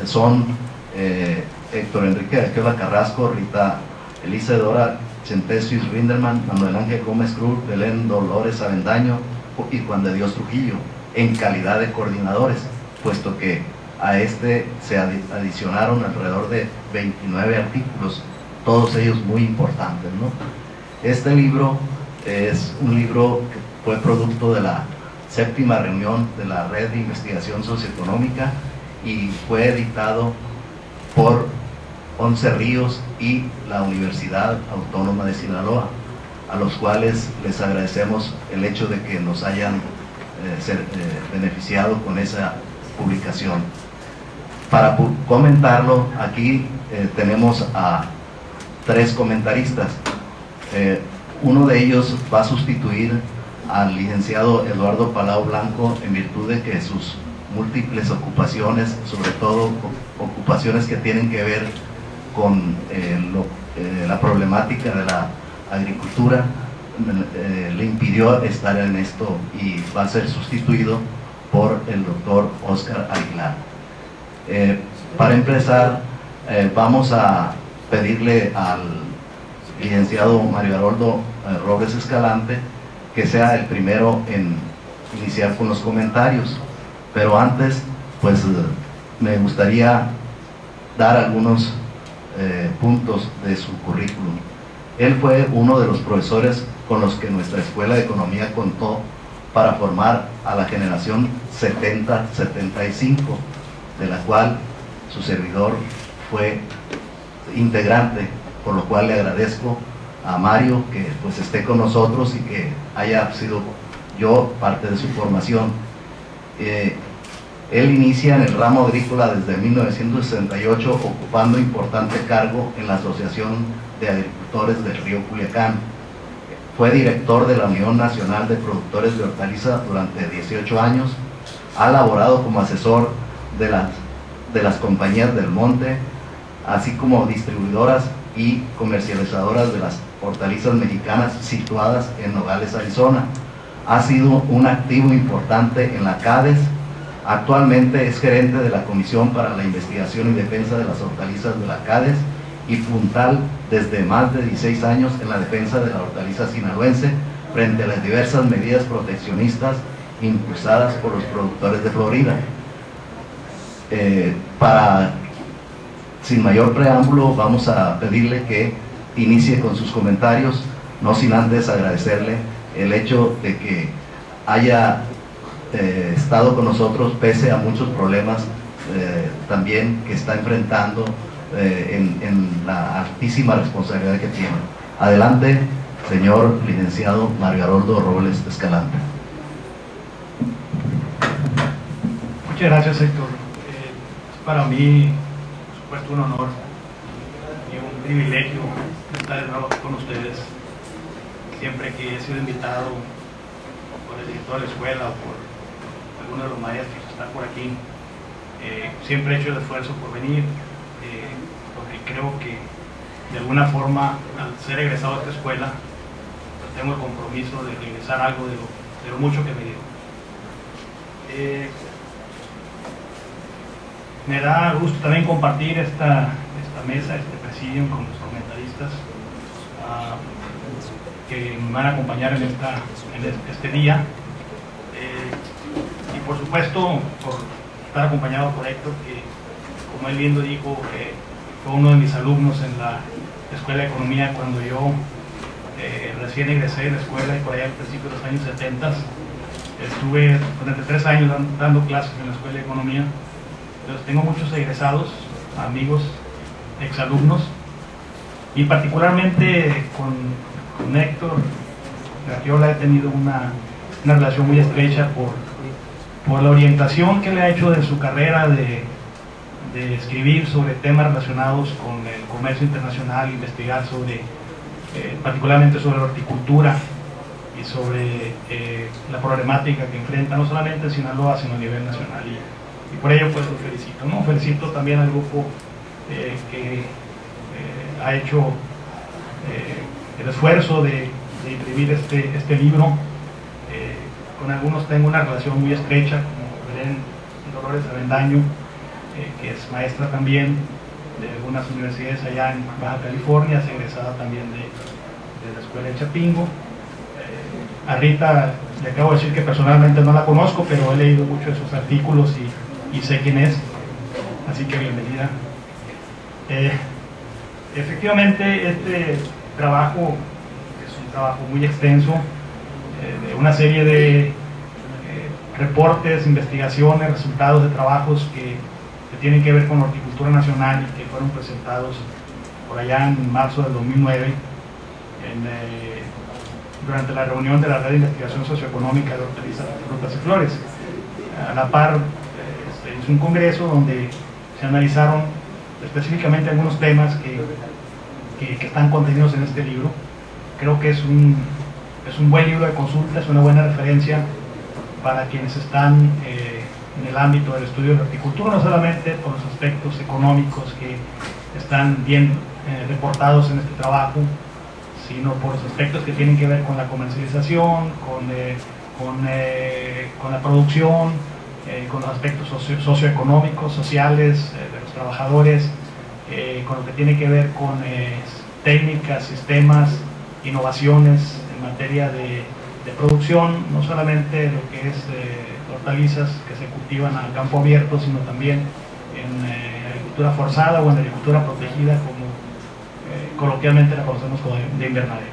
son Héctor Enrique Arqueola Carrasco, Rita Elisa Dora Chentesius Rinderman, Manuel Ángel Gómez Cruz, Belén Dolores Avendaño y Juan de Dios Trujillo, en calidad de coordinadores, puesto que a este se adicionaron alrededor de 29 artículos, todos ellos muy importantes, ¿no? Este libro es un libro que fue producto de la 7ª reunión de la Red de Investigación Socioeconómica y fue editado por 11 Ríos y la Universidad Autónoma de Sinaloa, a los cuales les agradecemos el hecho de que nos hayan beneficiado con esa publicación. Para comentarlo, aquí tenemos a 3 comentaristas. Uno de ellos va a sustituir al licenciado Eduardo Palau Blanco en virtud de que sus múltiples ocupaciones, sobre todo ocupaciones que tienen que ver con la problemática de la agricultura, le impidió estar en esto y va a ser sustituido por el doctor Óscar Aguilar. Para empezar, vamos a pedirle al licenciado Mario Haroldo Robles Escalante que sea el primero en iniciar con los comentarios, pero antes pues me gustaría dar algunos puntos de su currículum. Él fue uno de los profesores con los que nuestra Escuela de Economía contó para formar a la generación 70-75, de la cual su servidor fue integrante, por lo cual le agradezco a Mario que pues esté con nosotros y que haya sido yo parte de su formación. Él inicia en el ramo agrícola desde 1968, ocupando importante cargo en la Asociación de Agricultores del Río Culiacán. Fue director de la Unión Nacional de Productores de Hortalizas durante 18 años. Ha laborado como asesor de las compañías del monte, así como distribuidoras y comercializadoras de las hortalizas mexicanas situadas en Nogales, Arizona. Ha sido un activo importante en la CADES. Actualmente es gerente de la Comisión para la Investigación y Defensa de las Hortalizas de la CADES y puntal desde más de 16 años en la defensa de la hortaliza sinaloense frente a las diversas medidas proteccionistas impulsadas por los productores de Florida. Sin mayor preámbulo, vamos a pedirle que inicie con sus comentarios, no sin antes agradecerle el hecho de que haya estado con nosotros pese a muchos problemas también que está enfrentando en la altísima responsabilidad que tiene. Adelante, señor licenciado Mario Haroldo Robles Escalante. Muchas gracias, Héctor. Para mí, por supuesto, un honor y un privilegio estar con ustedes. Siempre que he sido invitado por el director de la escuela o por alguno de los maestros que están por aquí, siempre he hecho el esfuerzo por venir, porque creo que de alguna forma, al ser egresado de esta escuela, pues tengo el compromiso de regresar algo de lo mucho que me dio. Me da gusto también compartir esta mesa, este presidium con los comentaristas que me van a acompañar en este día. Y por supuesto, por estar acompañado por Héctor, que como él bien lo dijo, fue uno de mis alumnos en la Escuela de Economía cuando yo recién egresé de la escuela, y por allá al principio de los años 70 estuve durante 3 años dando clases en la Escuela de Economía. Entonces tengo muchos egresados, amigos, exalumnos, y particularmente con Héctor Arqueola he tenido una relación muy estrecha por la orientación que le ha hecho de su carrera de escribir sobre temas relacionados con el comercio internacional, investigar particularmente sobre la horticultura y sobre la problemática que enfrenta no solamente en Sinaloa, sino a nivel nacional. Y por ello pues lo felicito, ¿no? Felicito también al grupo que ha hecho el esfuerzo de imprimir este libro. Con algunos tengo una relación muy estrecha, como Belén Dolores Avendaño, que es maestra también de algunas universidades allá en Baja California, es egresada también de la escuela de Chapingo. A Rita le acabo de decir que personalmente no la conozco, pero he leído mucho de sus artículos y sé quién es, así que bienvenida. Efectivamente, este trabajo es un trabajo muy extenso, de una serie de reportes, investigaciones, resultados de trabajos que tienen que ver con la horticultura nacional y que fueron presentados por allá en marzo del 2009 durante la reunión de la Red de Investigación Socioeconómica de Hortalizas, Frutas y Flores. A la par, se hizo un congreso donde se analizaron específicamente algunos temas que están contenidos en este libro. Creo que es un buen libro de consulta, es una buena referencia para quienes están en el ámbito del estudio de la horticultura, no solamente por los aspectos económicos que están bien reportados en este trabajo, sino por los aspectos que tienen que ver con la comercialización, con la producción, con los aspectos socioeconómicos, sociales de los trabajadores, con lo que tiene que ver con técnicas, sistemas, innovaciones en materia de producción, no solamente lo que es hortalizas que se cultivan a campo abierto, sino también en agricultura forzada o en agricultura protegida, como coloquialmente la conocemos como de invernadero.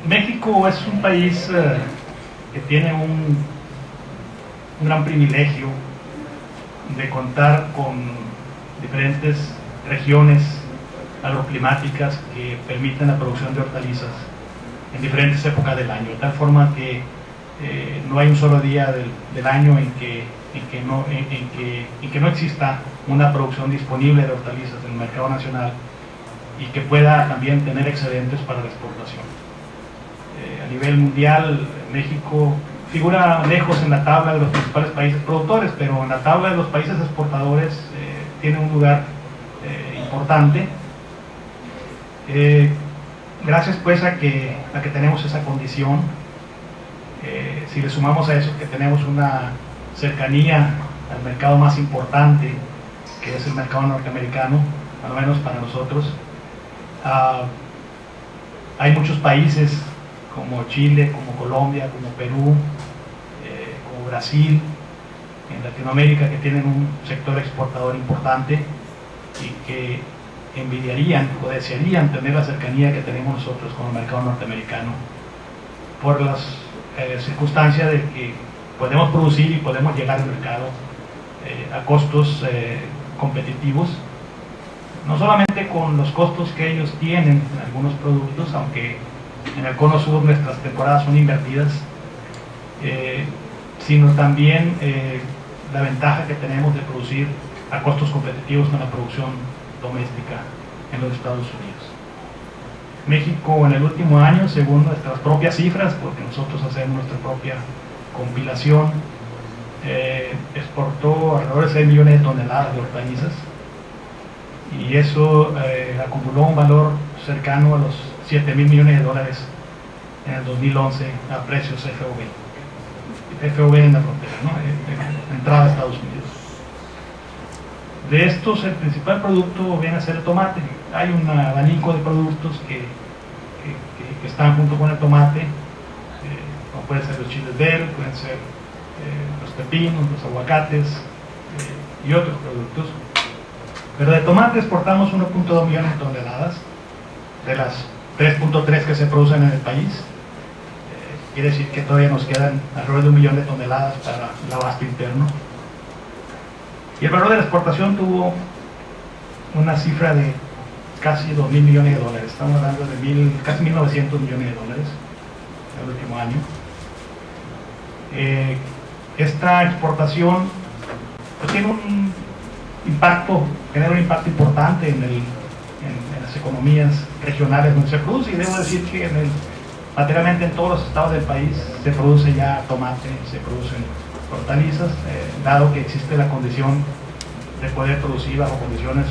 México es un país que tiene un gran privilegio de contar con diferentes regiones agroclimáticas que permiten la producción de hortalizas en diferentes épocas del año, de tal forma que no hay un solo día del año en que no exista una producción disponible de hortalizas en el mercado nacional y que pueda también tener excedentes para la exportación. A nivel mundial, México figura lejos en la tabla de los principales países productores, pero en la tabla de los países exportadores tiene un lugar importante. Gracias pues a que tenemos esa condición, si le sumamos a eso que tenemos una cercanía al mercado más importante, que es el mercado norteamericano, al menos para nosotros, hay muchos países como Chile, como Colombia, como Perú, como Brasil, en Latinoamérica, que tienen un sector exportador importante y que envidiarían o desearían tener la cercanía que tenemos nosotros con el mercado norteamericano, por las circunstancias de que podemos producir y podemos llegar al mercado a costos competitivos, no solamente con los costos que ellos tienen en algunos productos, aunque en el cono sur nuestras temporadas son invertidas, sino también la ventaja que tenemos de producir a costos competitivos con la producción doméstica en los Estados Unidos. México en el último año, según nuestras propias cifras, porque nosotros hacemos nuestra propia compilación, exportó alrededor de 6 millones de toneladas de hortalizas, y eso acumuló un valor cercano a los 7 mil millones de dólares en el 2011 a precios FOB en la frontera, ¿no? Entrada a Estados Unidos. De estos, el principal producto viene a ser el tomate. Hay un abanico de productos que están junto con el tomate, como pueden ser los chiles verdes, pueden ser los pepinos, los aguacates y otros productos. Pero de tomate exportamos 1.2 millones de toneladas de las 3.3 que se producen en el país. Quiere decir que todavía nos quedan alrededor de 1 millón de toneladas para el abasto interno. Y el valor de la exportación tuvo una cifra de casi 2.000 millones de dólares. Estamos hablando de casi 1.900 millones de dólares en el último año. Esta exportación pues, tiene un impacto, genera un impacto importante en las economías regionales donde se produce, y debo decir que materialmente en todos los estados del país se produce ya tomate, se producen hortalizas, dado que existe la condición de poder producir bajo condiciones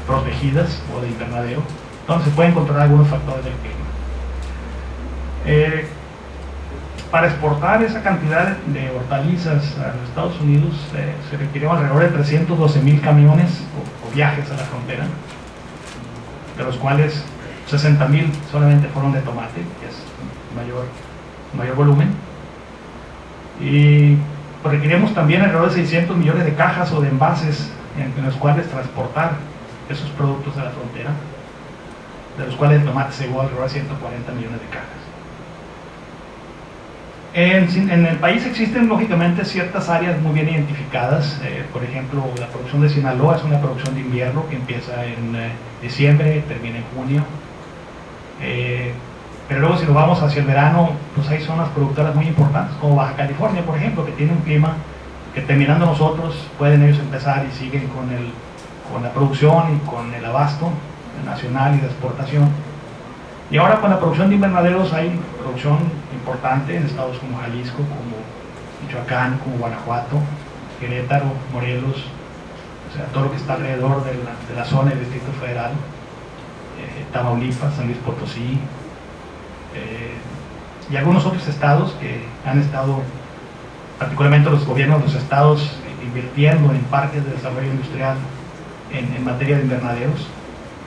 protegidas o de invernadero, donde se pueden controlar algunos factores del clima. para exportar esa cantidad de hortalizas a los Estados Unidos se requirieron alrededor de 312,000 camiones o viajes a la frontera, de los cuales 60,000 solamente fueron de tomate, que es mayor volumen. Y pues requerimos también alrededor de 600 millones de cajas o de envases en los cuales transportar esos productos a la frontera, de los cuales el tomate se llevó alrededor de 140 millones de cajas. En el país existen lógicamente ciertas áreas muy bien identificadas. Por ejemplo, la producción de Sinaloa es una producción de invierno que empieza en diciembre y termina en junio. Pero luego si nos vamos hacia el verano, pues hay zonas productoras muy importantes, como Baja California, por ejemplo, que tiene un clima que, terminando nosotros, pueden ellos empezar y siguen con la producción y con el abasto nacional y de exportación. Y ahora con la producción de invernaderos hay producción importante en estados como Jalisco, como Michoacán, como Guanajuato, Querétaro, Morelos, o sea, todo lo que está alrededor de la zona del Distrito Federal, Tamaulipas, San Luis Potosí, y algunos otros estados que han estado, particularmente los gobiernos de los estados, invirtiendo en parques de desarrollo industrial en materia de invernaderos.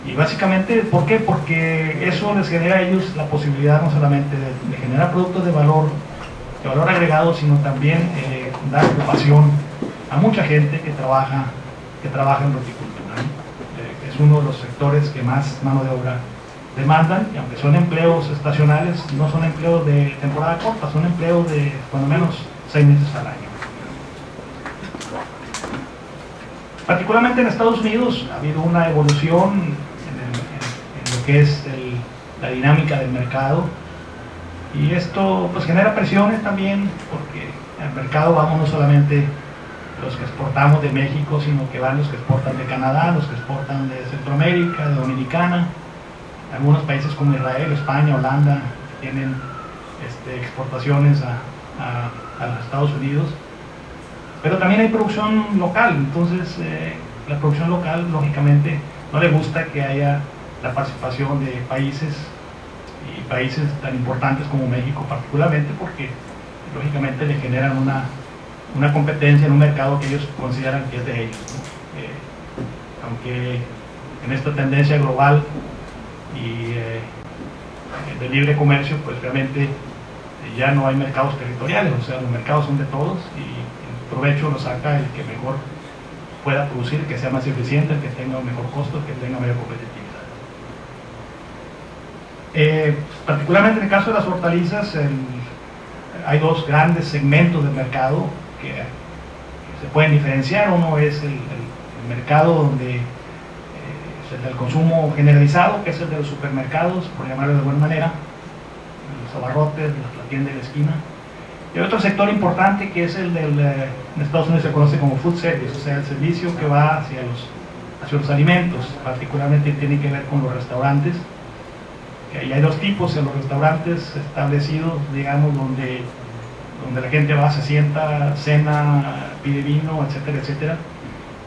Y básicamente, ¿por qué? Porque eso les genera a ellos la posibilidad no solamente de generar productos de valor agregado, sino también dar ocupación a mucha gente que trabaja en horticultura. Es uno de los sectores que más mano de obra demandan, y aunque son empleos estacionales, no son empleos de temporada corta, son empleos de cuando menos 6 meses al año. Particularmente en Estados Unidos ha habido una evolución en lo que es la dinámica del mercado, y esto pues genera presiones también, porque al mercado vamos no solamente los que exportamos de México, sino que van los que exportan de Canadá, los que exportan de Centroamérica, de Dominicana, algunos países como Israel, España, Holanda, que tienen exportaciones a los Estados Unidos. Pero también hay producción local, entonces la producción local lógicamente no le gusta que haya la participación de países tan importantes como México, particularmente porque lógicamente le generan una competencia en un mercado que ellos consideran que es de ellos, ¿no? Aunque en esta tendencia global y de libre comercio, pues realmente ya no hay mercados territoriales, o sea, los mercados son de todos y el provecho lo saca el que mejor pueda producir, el que sea más eficiente, el que tenga un mejor costo, el que tenga mayor competitividad. Particularmente en el caso de las hortalizas, hay dos grandes segmentos del mercado que se pueden diferenciar. Uno es el mercado donde es el del consumo generalizado, que es el de los supermercados, por llamarlo de alguna manera, los abarrotes, la tienda de la esquina. Y otro sector importante que es el del, en Estados Unidos se conoce como food service, o sea, el servicio que va hacia los alimentos, particularmente tiene que ver con los restaurantes. Y hay dos tipos: en los restaurantes establecidos, digamos, donde la gente va, se sienta, cena, pide vino, etcétera, etcétera,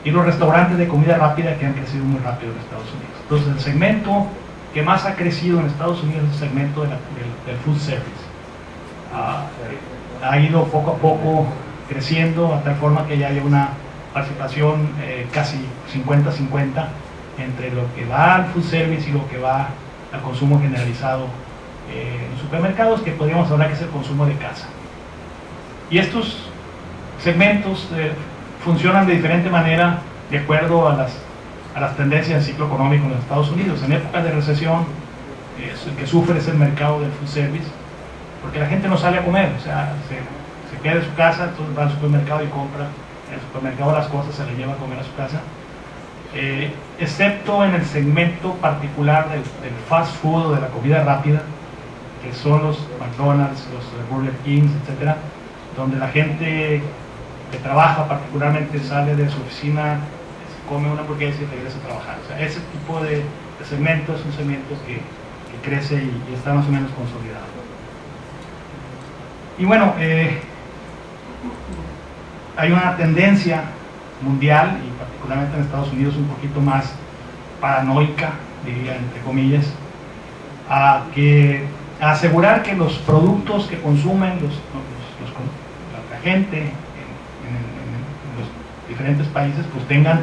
y los restaurantes de comida rápida, que han crecido muy rápido en Estados Unidos. Entonces el segmento que más ha crecido en Estados Unidos es el segmento del food service. Ha ido poco a poco creciendo a tal forma que ya hay una participación casi 50-50 entre lo que va al food service y lo que va al consumo generalizado en los supermercados, que podríamos hablar que es el consumo de casa. Y estos segmentos funcionan de diferente manera de acuerdo a las tendencias del ciclo económico en los Estados Unidos. En épocas de recesión, el que sufre es el mercado del food service, porque la gente no sale a comer, o sea, se queda en su casa, entonces va al supermercado y compra en el supermercado las cosas, se le lleva a comer a su casa. Excepto en el segmento particular del fast food o de la comida rápida, que son los McDonald's, los Burger Kings, etcétera, donde la gente que trabaja particularmente sale de su oficina, come una hamburguesa y regresa a trabajar. O sea, ese tipo de segmento es un segmento que crece y está más o menos consolidado. Y bueno, hay una tendencia mundial, y particularmente en Estados Unidos un poquito más paranoica, diría entre comillas, a que a asegurar que los productos que consumen la gente en los diferentes países pues tengan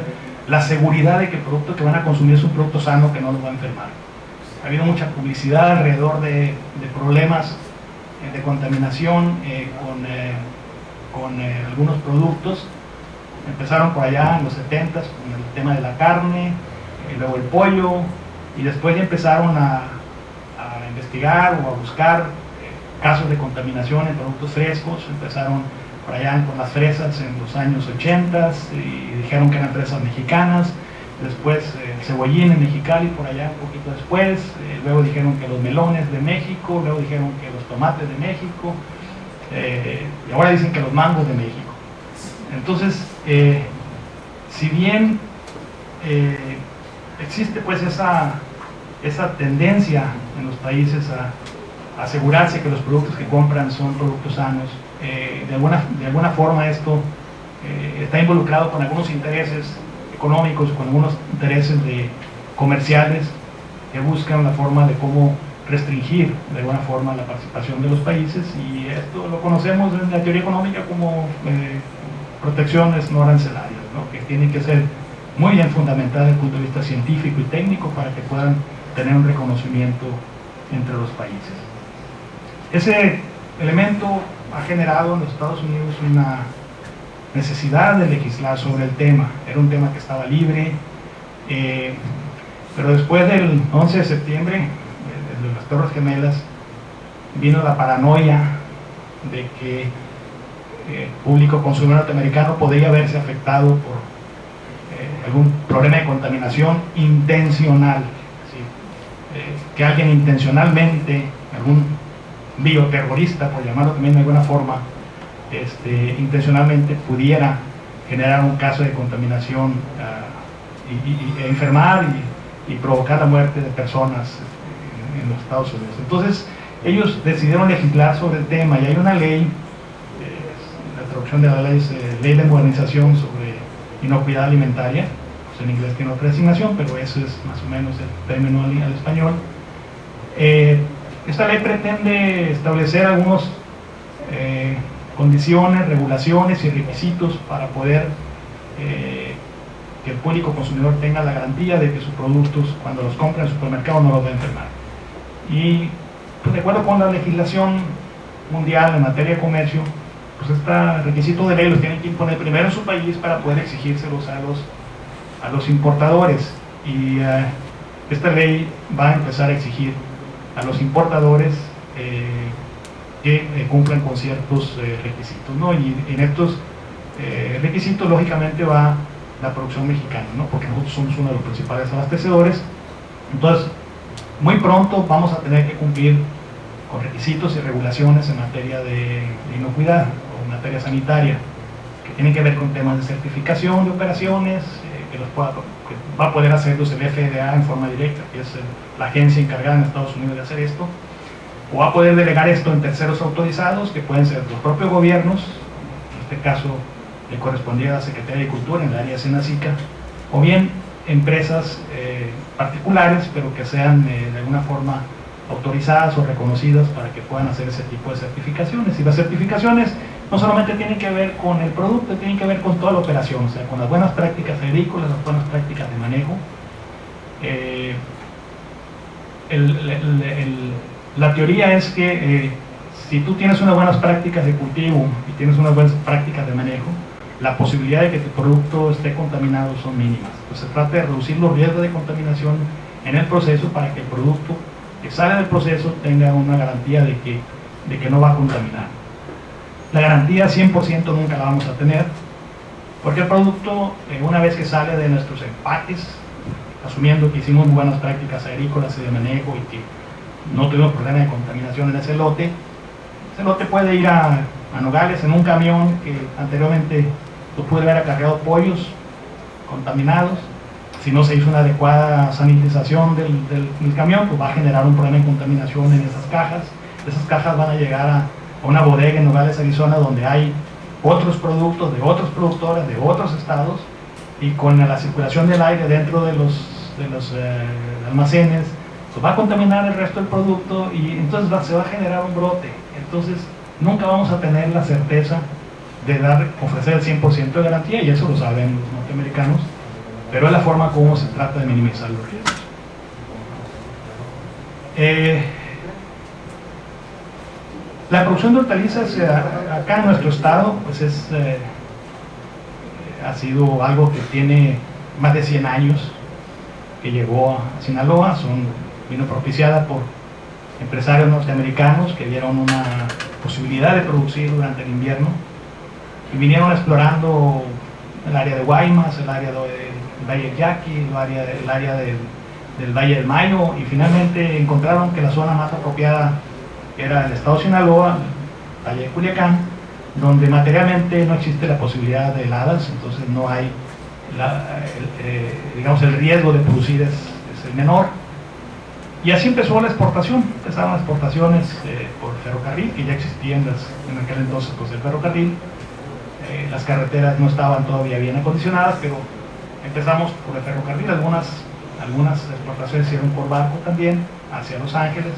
la seguridad de que el producto que van a consumir es un producto sano que no los va a enfermar. Ha habido mucha publicidad alrededor de problemas de contaminación con algunos productos. Empezaron por allá en los 70s con el tema de la carne, luego el pollo, y después ya empezaron a investigar o a buscar casos de contaminación en productos frescos. Empezaron por allá con las fresas en los años 80 y dijeron que eran fresas mexicanas. Después el cebollín en Mexicali por allá un poquito después, luego dijeron que los melones de México, luego dijeron que los tomates de México, y ahora dicen que los mangos de México. Entonces, si bien existe pues esa tendencia en los países a asegurarse que los productos que compran son productos sanos, de alguna forma esto está involucrado con algunos intereses económicos, con algunos intereses comerciales que buscan la forma de cómo restringir de alguna forma la participación de los países, y esto lo conocemos en la teoría económica como protecciones no arancelarias, ¿no? Que tienen que ser muy bien fundamentadas desde el punto de vista científico y técnico para que puedan tener un reconocimiento entre los países. Ese elemento ha generado en los Estados Unidos una necesidad de legislar sobre el tema. Era un tema que estaba libre, pero después del 11 de septiembre, de las Torres Gemelas, vino la paranoia de que el público consumidor norteamericano podría verse afectado por algún problema de contaminación intencional, ¿sí? Que alguien intencionalmente, algún bioterrorista, por llamarlo también de alguna forma, intencionalmente pudiera generar un caso de contaminación y enfermar y provocar la muerte de personas en los Estados Unidos. Entonces ellos decidieron legislar sobre el tema, y hay una ley, la traducción de la ley es Ley de Modernización sobre Inocuidad Alimentaria, pues en inglés tiene otra designación, pero eso es más o menos el término al español. Esta ley pretende establecer algunos condiciones, regulaciones y requisitos para poder que el público consumidor tenga la garantía de que sus productos, cuando los compra en el supermercado, no los va a enfermar. Y pues, de acuerdo con la legislación mundial en materia de comercio, pues este requisito de ley los tienen que imponer primero en su país para poder exigírselos a los importadores, y esta ley va a empezar a exigir a los importadores que cumplan con ciertos requisitos, ¿no? Y en estos requisitos lógicamente va la producción mexicana, ¿no? Porque nosotros somos uno de los principales abastecedores. Entonces muy pronto vamos a tener que cumplir con requisitos y regulaciones en materia de inocuidad o en materia sanitaria, que tienen que ver con temas de certificación de operaciones, que va a poder hacerlos el FDA en forma directa, que es la agencia encargada en Estados Unidos de hacer esto, o va a poder delegar esto en terceros autorizados, que pueden ser los propios gobiernos, en este caso le correspondía a la Secretaría de Agricultura en el área de Senacica, o bien empresas particulares, pero que sean de alguna forma autorizadas o reconocidas para que puedan hacer ese tipo de certificaciones. Y las certificaciones no solamente tienen que ver con el producto, tienen que ver con toda la operación, o sea, con las buenas prácticas agrícolas, las buenas prácticas de manejo. La teoría es que si tú tienes unas buenas prácticas de cultivo y tienes unas buenas prácticas de manejo, la posibilidad de que tu producto esté contaminado son mínimas. Pues se trata de reducir los riesgos de contaminación en el proceso para que el producto que sale del proceso tenga una garantía de que no va a contaminar. La garantía 100% nunca la vamos a tener, porque el producto, una vez que sale de nuestros empaques, asumiendo que hicimos muy buenas prácticas agrícolas y de manejo y que no tuvimos problema de contaminación en ese lote puede ir a Nogales en un camión que anteriormente puede haber acarreado pollos contaminados. Si no se hizo una adecuada sanitización del camión, pues va a generar un problema de contaminación en esas cajas. Esas cajas van a llegar a una bodega en Nogales, Arizona, donde hay otros productos de otros productores de otros estados, y con la circulación del aire dentro de los almacenes pues va a contaminar el resto del producto y entonces se va a generar un brote. Entonces nunca vamos a tener la certeza de ofrecer el 100% de garantía, y eso lo saben los norteamericanos, pero es la forma como se trata de minimizar los riesgos. La producción de hortalizas acá en nuestro estado pues ha sido algo que tiene más de 100 años, que llegó a Sinaloa. Vino propiciada por empresarios norteamericanos que vieron una posibilidad de producir durante el invierno y vinieron explorando el área de Guaymas, el área del Valle del Yaqui, el área del Valle del Mayo, y finalmente encontraron que la zona más apropiada era el estado de Sinaloa, el Valle de Culiacán, donde materialmente no existe la posibilidad de heladas, entonces no hay, digamos, el riesgo de producir es el menor. Y así empezó la exportación. Empezaron las exportaciones por ferrocarril, que ya existían en aquel entonces pues, el ferrocarril. Las carreteras no estaban todavía bien acondicionadas, pero empezamos por el ferrocarril. Algunas exportaciones se hicieron por barco también, hacia Los Ángeles.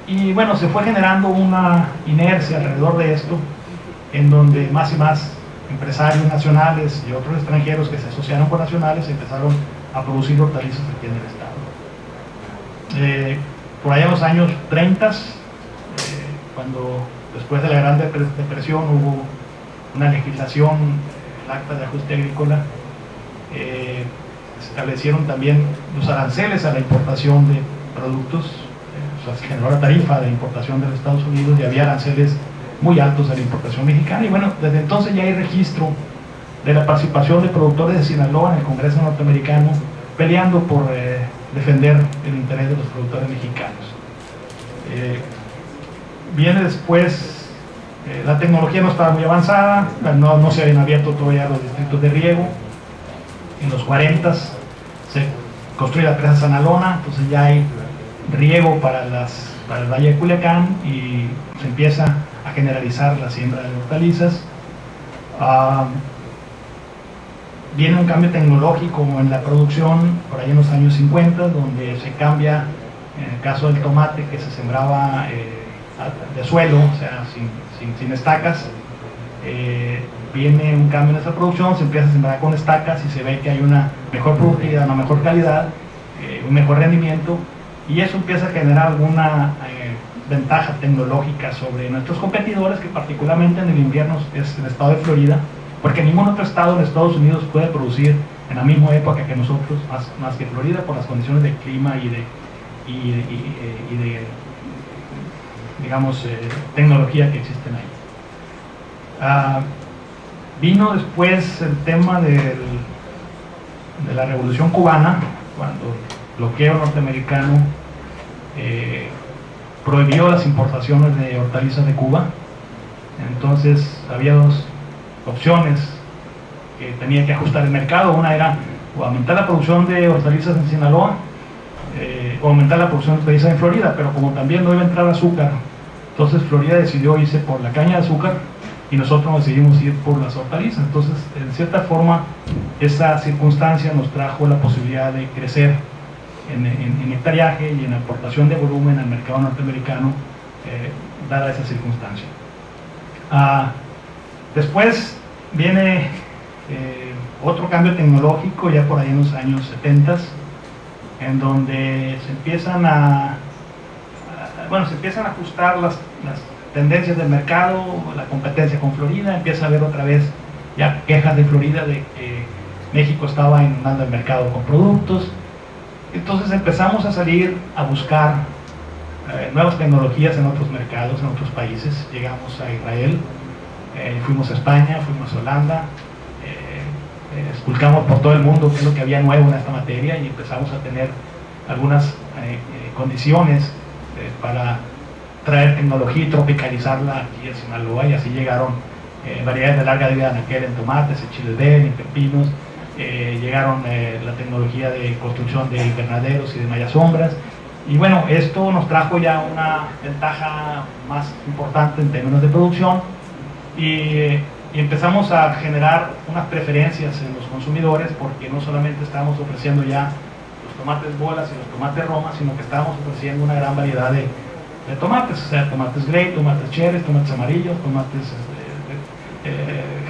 Y bueno, se fue generando una inercia alrededor de esto, en donde más y más empresarios nacionales y otros extranjeros que se asociaron con nacionales empezaron a producir hortalizas aquí en el estado. Por allá en los años 30, cuando después de la Gran Depresión hubo una legislación, el Acta de Ajuste Agrícola, se establecieron también los aranceles a la importación de productos, se generó la tarifa de importación de los Estados Unidos y había aranceles muy altos a la importación mexicana, y bueno, desde entonces ya hay registro de la participación de productores de Sinaloa en el Congreso norteamericano peleando por defender el interés de los productores mexicanos. Viene después, la tecnología no estaba muy avanzada, no se habían abierto todavía los distritos de riego. En los 40 se construye la presa Sanalona, entonces ya hay riego para el Valle de Culiacán y se empieza a generalizar la siembra de hortalizas. Viene un cambio tecnológico en la producción por ahí en los años 50, donde se cambia, en el caso del tomate, que se sembraba de suelo, o sea, sin estacas, viene un cambio en esa producción, se empieza a sembrar con estacas y se ve que hay una mejor productividad, una mejor calidad, un mejor rendimiento, y eso empieza a generar alguna ventaja tecnológica sobre nuestros competidores, que particularmente en el invierno es el estado de Florida, porque ningún otro estado en Estados Unidos puede producir en la misma época que nosotros, más que Florida, por las condiciones de clima y de digamos, tecnología que existen ahí. Vino después el tema de la Revolución Cubana, cuando el bloqueo norteamericano prohibió las importaciones de hortalizas de Cuba. Entonces había dos opciones que tenía que ajustar el mercado. Una era o aumentar la producción de hortalizas en Sinaloa o aumentar la producción de hortalizas en Florida, pero como también no iba a entrar azúcar, entonces Florida decidió irse por la caña de azúcar y nosotros decidimos ir por las hortalizas. Entonces, en cierta forma, esa circunstancia nos trajo la posibilidad de crecer en hectareaje y en aportación de volumen al mercado norteamericano, dada esa circunstancia. Después viene otro cambio tecnológico ya por ahí en los años 70, en donde se empiezan a ajustar las tendencias del mercado, la competencia con Florida. Empieza a haber otra vez ya quejas de Florida de que México estaba inundando el mercado con productos. Entonces empezamos a salir a buscar nuevas tecnologías en otros mercados, en otros países. Llegamos a Israel, fuimos a España, fuimos a Holanda, esculcamos por todo el mundo qué es lo que había nuevo en esta materia y empezamos a tener algunas condiciones para traer tecnología y tropicalizarla aquí en Sinaloa, y así llegaron variedades de larga vida en tomates, en chiles verdes, en pepinos, llegaron la tecnología de construcción de invernaderos y de mallasombras, y bueno, esto nos trajo ya una ventaja más importante en términos de producción, y empezamos a generar unas preferencias en los consumidores, porque no solamente estábamos ofreciendo ya los tomates bolas y los tomates roma, sino que estábamos ofreciendo una gran variedad de tomates, o sea, tomates Grey, tomates cherry, tomates amarillos, tomates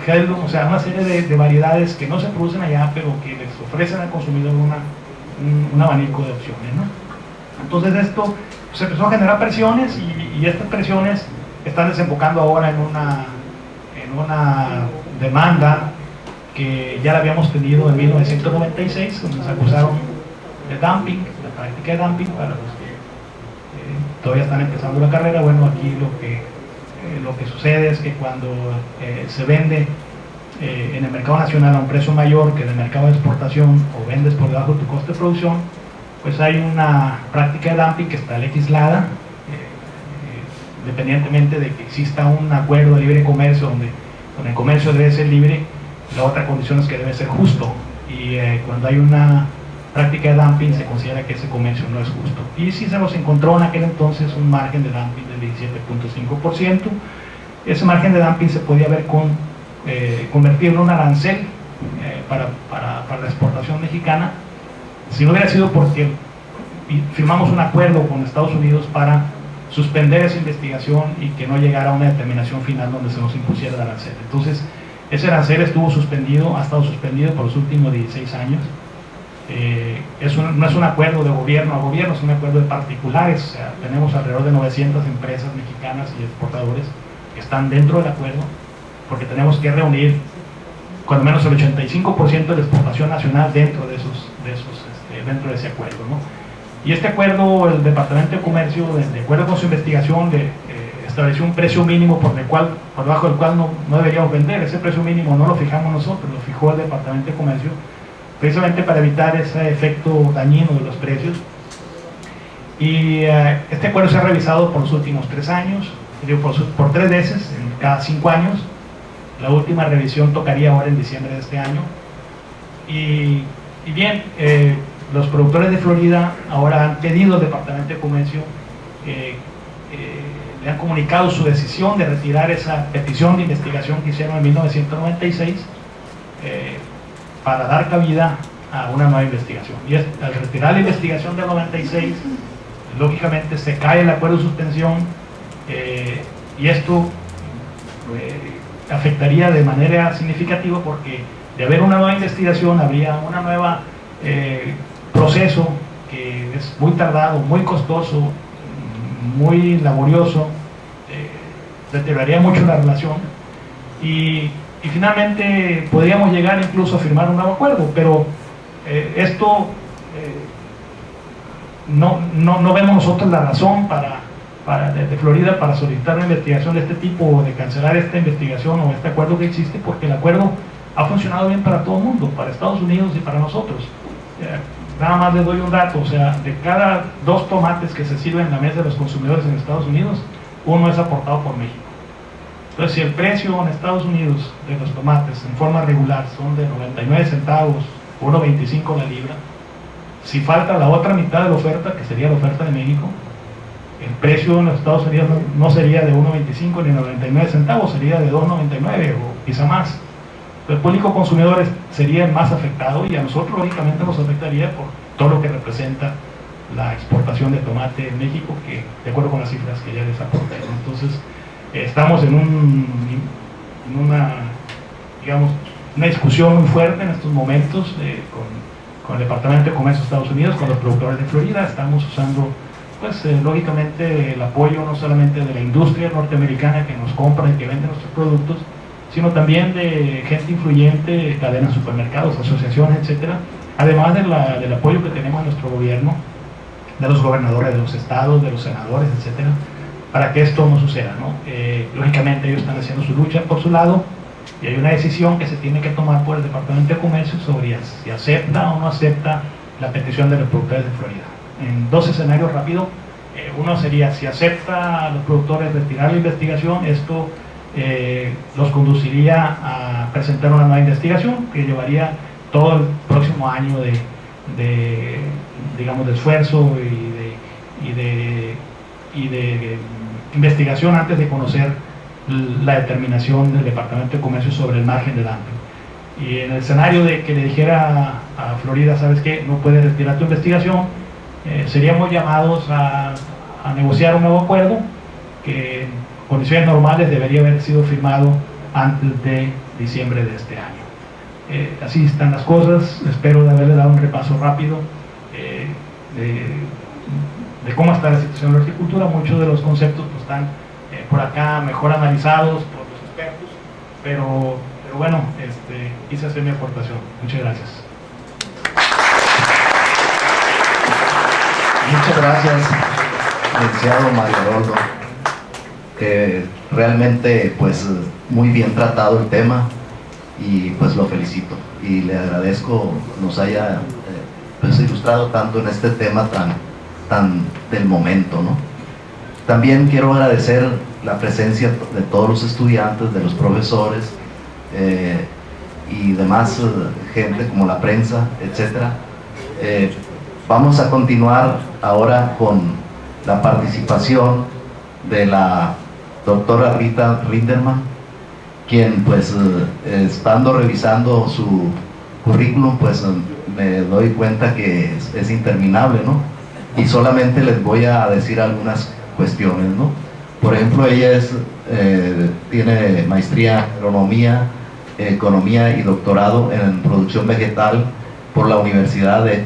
heirloom, o sea, una serie de variedades que no se producen allá, pero que les ofrecen al consumidor un abanico de opciones, ¿no? Entonces esto se empezó a generar presiones y estas presiones están desembocando ahora en una demanda que ya la habíamos tenido en 1996, cuando nos acusaron de dumping, de práctica de dumping. Para los que todavía están empezando la carrera, bueno, aquí lo que sucede es que cuando se vende en el mercado nacional a un precio mayor que en el mercado de exportación, o vendes por debajo de tu coste de producción, pues hay una práctica de dumping que está legislada, independientemente de que exista un acuerdo de libre comercio donde el comercio debe ser libre. La otra condición es que debe ser justo, y cuando hay una práctica de dumping se considera que ese comercio no es justo. Y si se nos encontró en aquel entonces un margen de dumping del 17.5%, ese margen de dumping se podía haber convertido en un arancel para la exportación mexicana, si no hubiera sido porque firmamos un acuerdo con Estados Unidos para suspender esa investigación y que no llegara a una determinación final donde se nos impusiera el arancel. Entonces, ese arancel estuvo suspendido, ha estado suspendido por los últimos 16 años. No es un acuerdo de gobierno a gobierno, es un acuerdo de particulares. O sea, tenemos alrededor de 900 empresas mexicanas y exportadores que están dentro del acuerdo, porque tenemos que reunir cuando menos el 85% de la exportación nacional dentro de dentro de ese acuerdo, ¿no? Y este acuerdo, el Departamento de Comercio, de acuerdo con su investigación, estableció un precio mínimo por debajo del cual no deberíamos vender. Ese precio mínimo no lo fijamos nosotros, lo fijó el Departamento de Comercio, precisamente para evitar ese efecto dañino de los precios. Y este acuerdo se ha revisado por los últimos 3 años, por 3 veces, en cada 5 años. La última revisión tocaría ahora en diciembre de este año. Y bien, los productores de Florida ahora han pedido al Departamento de Comercio, le han comunicado su decisión de retirar esa petición de investigación que hicieron en 1996 para dar cabida a una nueva investigación. Y al retirar la investigación del 96, lógicamente se cae el acuerdo de suspensión, y esto afectaría de manera significativa, porque de haber una nueva investigación habría una nueva proceso que es muy tardado, muy costoso, muy laborioso, deterioraría mucho la relación y finalmente podríamos llegar incluso a firmar un nuevo acuerdo, pero esto no vemos nosotros la razón de Florida para solicitar una investigación de este tipo, o de cancelar esta investigación o este acuerdo que existe, porque el acuerdo ha funcionado bien para todo el mundo, para Estados Unidos y para nosotros. Nada más les doy un dato, o sea, de cada 2 tomates que se sirven en la mesa de los consumidores en Estados Unidos, 1 es aportado por México. Entonces, si el precio en Estados Unidos de los tomates en forma regular son de 99 centavos, 1.25 la libra, si falta la otra mitad de la oferta, que sería la oferta de México, el precio en los Estados Unidos no sería de 1.25 ni 99 centavos, sería de 2.99 o quizá más. El público consumidor sería el más afectado, y a nosotros lógicamente nos afectaría por todo lo que representa la exportación de tomate en México, que de acuerdo con las cifras que ya les aporté, ¿no? Entonces estamos en una discusión muy fuerte en estos momentos con el Departamento de Comercio de Estados Unidos, con los productores de Florida. Estamos usando pues lógicamente el apoyo no solamente de la industria norteamericana que nos compra y que vende nuestros productos, sino también de gente influyente, cadenas de supermercados, asociaciones, etcétera, además del apoyo que tenemos en nuestro gobierno, de los gobernadores de los estados, de los senadores, etcétera, para que esto no suceda, ¿no? Lógicamente ellos están haciendo su lucha por su lado, y hay una decisión que se tiene que tomar por el Departamento de Comercio sobre si acepta o no acepta la petición de los productores de Florida. En 2 escenarios rápidos. Uno sería, si acepta a los productores retirar la investigación, esto los conduciría a presentar una nueva investigación que llevaría todo el próximo año de esfuerzo y de investigación antes de conocer la determinación del Departamento de Comercio sobre el margen de dumping. Y en el escenario de que le dijera a Florida, ¿sabes qué? No puedes retirar tu investigación, seríamos llamados a negociar un nuevo acuerdo que en condiciones normales debería haber sido firmado antes de diciembre de este año. Así están las cosas. Espero de haberle dado un repaso rápido de cómo está la situación de la horticultura. Muchos de los conceptos pues, están por acá mejor analizados por los expertos, pero bueno, quise hacer mi aportación. Muchas gracias. Muchas gracias, licenciado Mario Aroldo. Realmente pues muy bien tratado el tema y pues lo felicito y le agradezco nos haya pues ilustrado tanto en este tema tan del momento, ¿no? También quiero agradecer la presencia de todos los estudiantes, de los profesores y demás gente como la prensa, etcétera. Vamos a continuar ahora con la participación de la doctora Rita Rinderman, quien pues estando revisando su currículum pues me doy cuenta que es interminable, ¿no? Y solamente les voy a decir algunas cuestiones, ¿no? Por ejemplo, ella tiene maestría en agronomía, economía y doctorado en producción vegetal por la Universidad de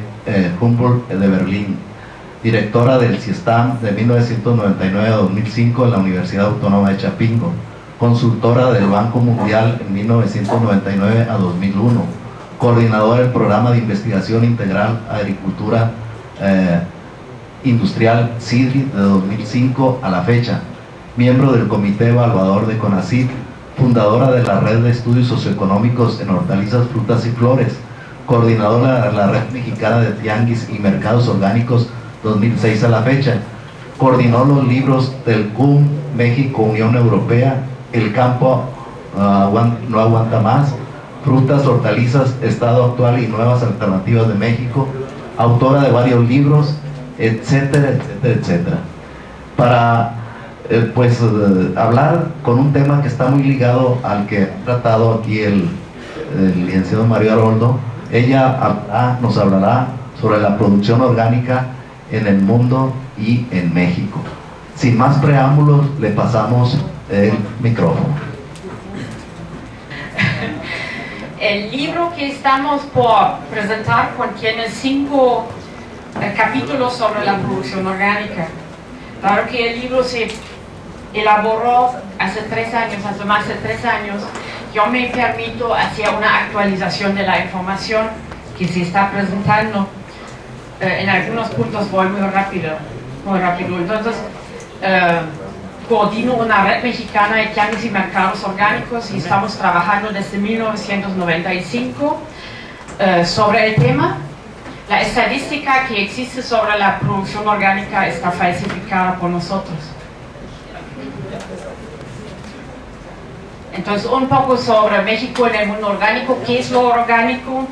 Humboldt de Berlín, directora del CIESTAM de 1999 a 2005 en la Universidad Autónoma de Chapingo, consultora del Banco Mundial en 1999 a 2001, coordinadora del Programa de Investigación Integral Agricultura Industrial CIDRI de 2005 a la fecha, miembro del Comité Evaluador de CONACYT, fundadora de la Red de Estudios Socioeconómicos en Hortalizas, Frutas y Flores, coordinadora de la Red Mexicana de Tianguis y Mercados Orgánicos 2006 a la fecha, coordinó los libros del CUM, México, Unión Europea, El campo no aguanta más, Frutas, Hortalizas, Estado Actual y Nuevas Alternativas de México, autora de varios libros, etcétera, etcétera, etcétera. Para hablar con un tema que está muy ligado al que ha tratado aquí el licenciado Mario Aroldo, ella nos hablará sobre la producción orgánica en el mundo y en México. Sin más preámbulos, le pasamos el micrófono. El libro que estamos por presentar contiene 5 capítulos sobre la producción orgánica. Claro que el libro se elaboró hace más de 3 años. Yo me permito hacer una actualización de la información que se está presentando. En algunos puntos voy muy rápido. Entonces, coordino una red mexicana de tianguis y mercados orgánicos y estamos trabajando desde 1995 sobre el tema. La estadística que existe sobre la producción orgánica está falsificada por nosotros. Entonces, un poco sobre México en el mundo orgánico, qué es lo orgánico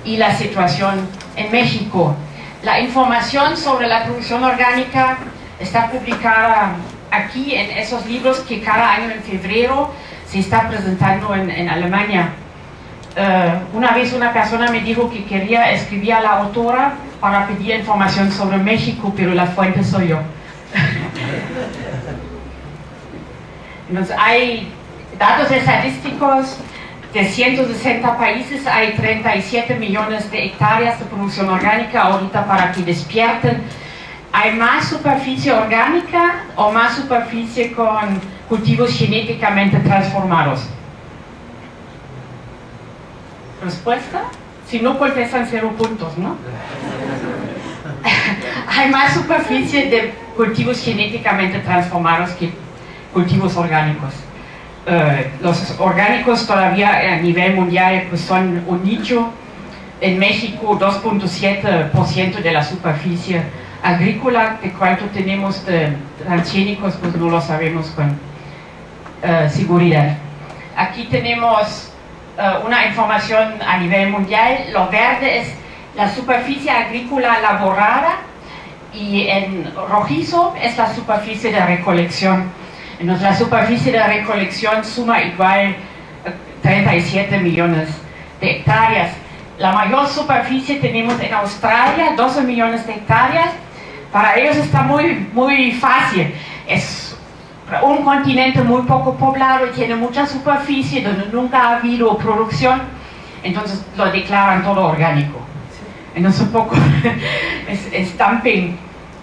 y la situación en México. La información sobre la producción orgánica está publicada aquí en esos libros que cada año en febrero se está presentando en Alemania. Una vez una persona me dijo que quería escribir a la autora para pedir información sobre México, pero la fuente soy yo. Entonces, hay datos estadísticos de 160 países, hay 37 millones de hectáreas de producción orgánica ahorita para que despierten. ¿Hay más superficie orgánica o más superficie con cultivos genéticamente transformados? ¿Respuesta? Si no contestan 0 puntos, ¿no? Hay más superficie de cultivos genéticamente transformados que cultivos orgánicos. Los orgánicos todavía a nivel mundial pues son un nicho. En México 2.7% de la superficie agrícola. De cuánto tenemos de transgénicos pues no lo sabemos con seguridad. Aquí tenemos una información a nivel mundial. Lo verde es la superficie agrícola laborada y en rojizo es la superficie de recolección. Entonces la superficie de recolección suma igual 37 millones de hectáreas. La mayor superficie tenemos en Australia, 12 millones de hectáreas. Para ellos está muy fácil. Es un continente muy poco poblado y tiene mucha superficie donde nunca ha habido producción, entonces lo declaran todo orgánico. Entonces un poco es dumping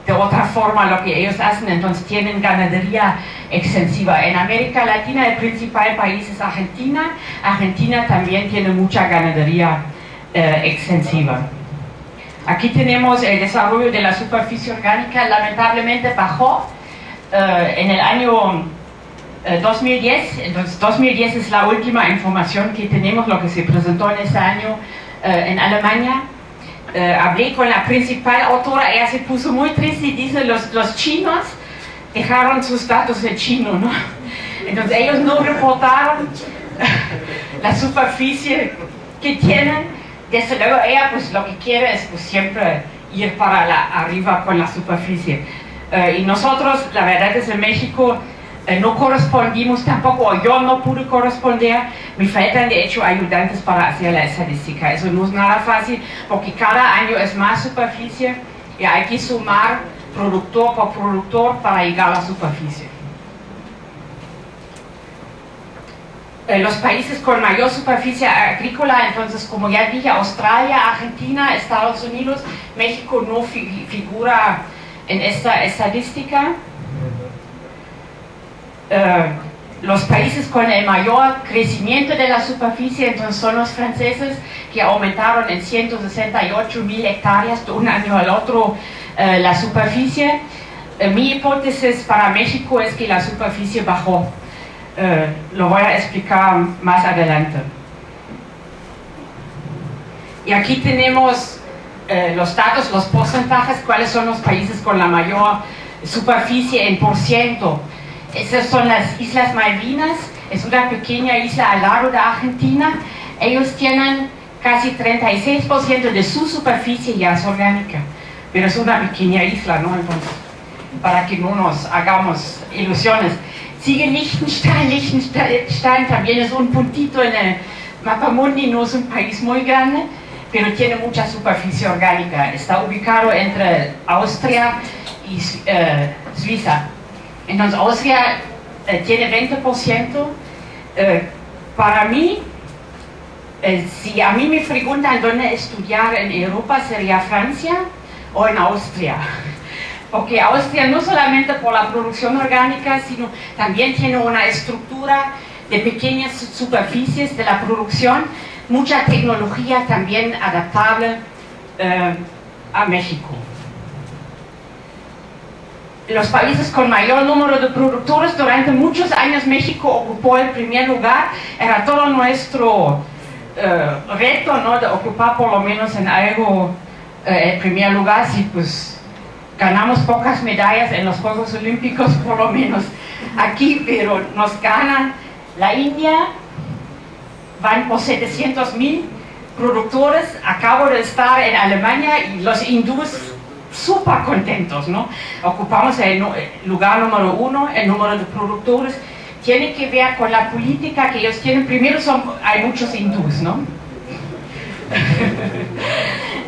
de otra forma lo que ellos hacen, entonces tienen ganadería extensiva. En América Latina el principal país es Argentina. Argentina también tiene mucha ganadería extensiva. Aquí tenemos el desarrollo de la superficie orgánica, lamentablemente bajó en el año 2010, entonces 2010 es la última información que tenemos, lo que se presentó en este año en Alemania. Hablé con la principal autora, ella se puso muy triste y dice los chinos dejaron sus datos en chino, ¿no? Entonces ellos no reportaron la superficie que tienen. Desde luego ella pues lo que quiere es pues siempre ir para arriba con la superficie. Y nosotros, la verdad es en México no correspondimos tampoco, yo no pude corresponder, me faltan de hecho ayudantes para hacer la estadística. Eso no es nada fácil porque cada año es más superficie y hay que sumar productor por productor para llegar a la superficie. Los países con mayor superficie agrícola, entonces como ya dije, Australia, Argentina, Estados Unidos, México no figura en esta estadística. Los países con el mayor crecimiento de la superficie entonces son los franceses, que aumentaron en 168.000 hectáreas de un año al otro la superficie. Mi hipótesis para México es que la superficie bajó. Lo voy a explicar más adelante. Y aquí tenemos los datos, los porcentajes, cuáles son los países con la mayor superficie en %. Esas son las Islas Malvinas, es una pequeña isla al lado de Argentina. Ellos tienen casi 36% de su superficie ya es orgánica, pero es una pequeña isla, ¿no? Entonces, para que no nos hagamos ilusiones. Sigue Liechtenstein. Liechtenstein también es un puntito en el mapa mundi, no es un país muy grande, pero tiene mucha superficie orgánica. Está ubicado entre Austria y Suiza. Entonces Austria tiene 20%. Para mí, si a mí me preguntan dónde estudiar en Europa, sería Francia o en Austria. Porque Austria no solamente por la producción orgánica, sino también tiene una estructura de pequeñas superficies de la producción, mucha tecnología también adaptable a México. Los países con mayor número de productores, durante muchos años México ocupó el primer lugar, era todo nuestro reto, ¿no?, de ocupar por lo menos en algo el primer lugar. Sí, pues ganamos pocas medallas en los Juegos Olímpicos, por lo menos aquí, pero nos ganan la India, van por 700.000 productores. Acabo de estar en Alemania y los hindúes súper contentos, ¿no? Ocupamos el lugar número 1, el número de productores. Tiene que ver con la política que ellos tienen. Primero hay muchos hindúes, ¿no?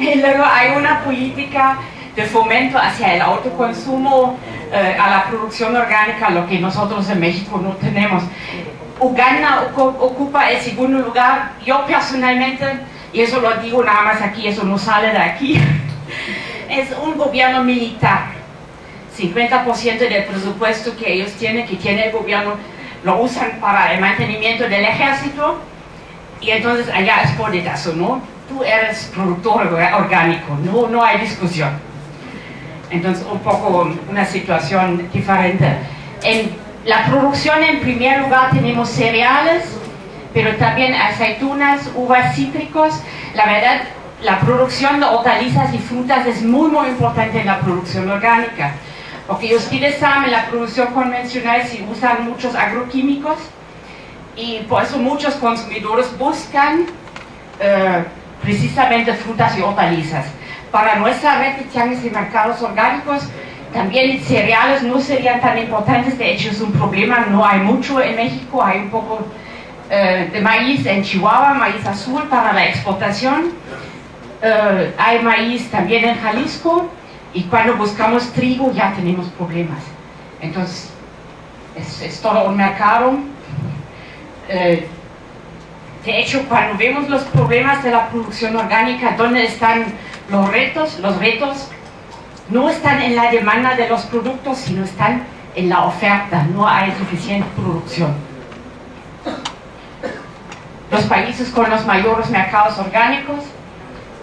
Y luego hay una política de fomento hacia el autoconsumo, a la producción orgánica, lo que nosotros en México no tenemos. Uganda ocupa el segundo lugar. Yo personalmente, y eso lo digo nada más aquí, eso no sale de aquí, es un gobierno militar. 50% del presupuesto que ellos tienen, que tiene el gobierno, lo usan para el mantenimiento del ejército, y entonces allá es por dedazo, ¿no? Tú eres productor orgánico, no hay discusión. Entonces un poco una situación diferente. En la producción, en primer lugar, tenemos cereales, pero también aceitunas, uvas, cítricos. La verdad, la producción de hortalizas y frutas es muy importante en la producción orgánica, porque ustedes saben, la producción convencional se usan muchos agroquímicos y por eso muchos consumidores buscan precisamente frutas y hortalizas. Para nuestra red de tianguis y mercados orgánicos, también cereales no serían tan importantes. De hecho es un problema, no hay mucho en México, hay un poco de maíz en Chihuahua, maíz azul para la exportación. Hay maíz también en Jalisco, y cuando buscamos trigo ya tenemos problemas. Entonces, es todo un mercado. De hecho, cuando vemos los problemas de la producción orgánica, ¿dónde están los retos? Los retos no están en la demanda de los productos, sino están en la oferta. No hay suficiente producción. Los países con los mayores mercados orgánicos,